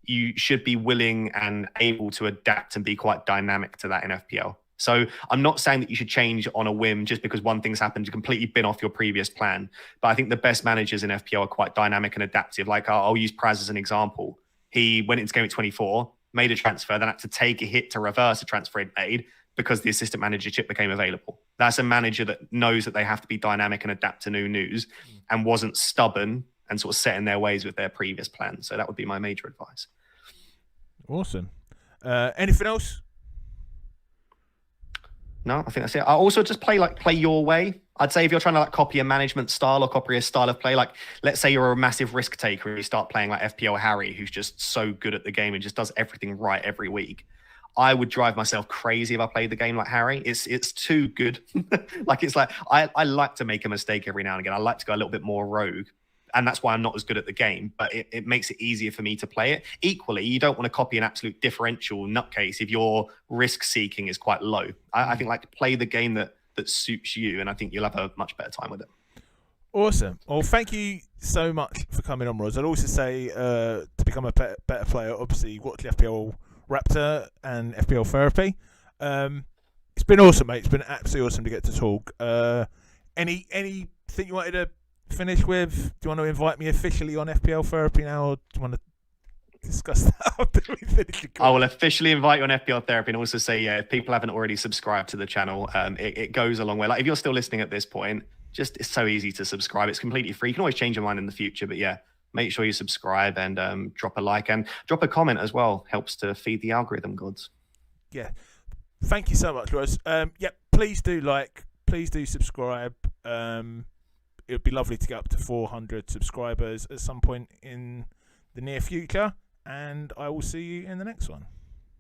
You should be willing and able to adapt and be quite dynamic to that in FPL. So I'm not saying that you should change on a whim just because one thing's happened to completely bin off your previous plan. But I think the best managers in FPL are quite dynamic and adaptive. Like, I'll use Praz as an example. He went into game week 24, made a transfer, then had to take a hit to reverse a transfer he'd made because the assistant manager chip became available. That's a manager that knows that they have to be dynamic and adapt to new news and wasn't stubborn and sort of set in their ways with their previous plan. So that would be my major advice. Awesome. Anything else? No, I think that's it. I also just play your way. I'd say if you're trying to like copy a management style or copy a style of play, like let's say you're a massive risk taker and you start playing like FPL Harry, who's just so good at the game and just does everything right every week. I would drive myself crazy if I played the game like Harry. It's too good. Like, it's like I like to make a mistake every now and again. I like to go a little bit more rogue. And that's why I'm not as good at the game, but it makes it easier for me to play it. Equally, you don't want to copy an absolute differential nutcase if your risk seeking is quite low. I think like play the game that suits you, and I think you'll have a much better time with it. Awesome. Well, thank you so much for coming on, Roz. I'd also say to become a better player, obviously watch FPL Raptor and FPL Therapy. It's been awesome, mate. It's been absolutely awesome to get to talk. Anything you wanted to finish with? Do you want to invite me officially on FPL Therapy now, or do you want to discuss that after we finish the call? I will officially invite you on FPL Therapy, and also say, yeah, if people haven't already subscribed to the channel, it goes a long way. Like, if you're still listening at this point, it's so easy to subscribe. It's completely free. You can always change your mind in the future, but yeah, make sure you subscribe and drop a like and drop a comment as well. Helps to feed the algorithm gods. Yeah. Thank you so much, Roz. Please do like, please do subscribe. It would be lovely to get up to 400 subscribers at some point in the near future, and I will see you in the next one.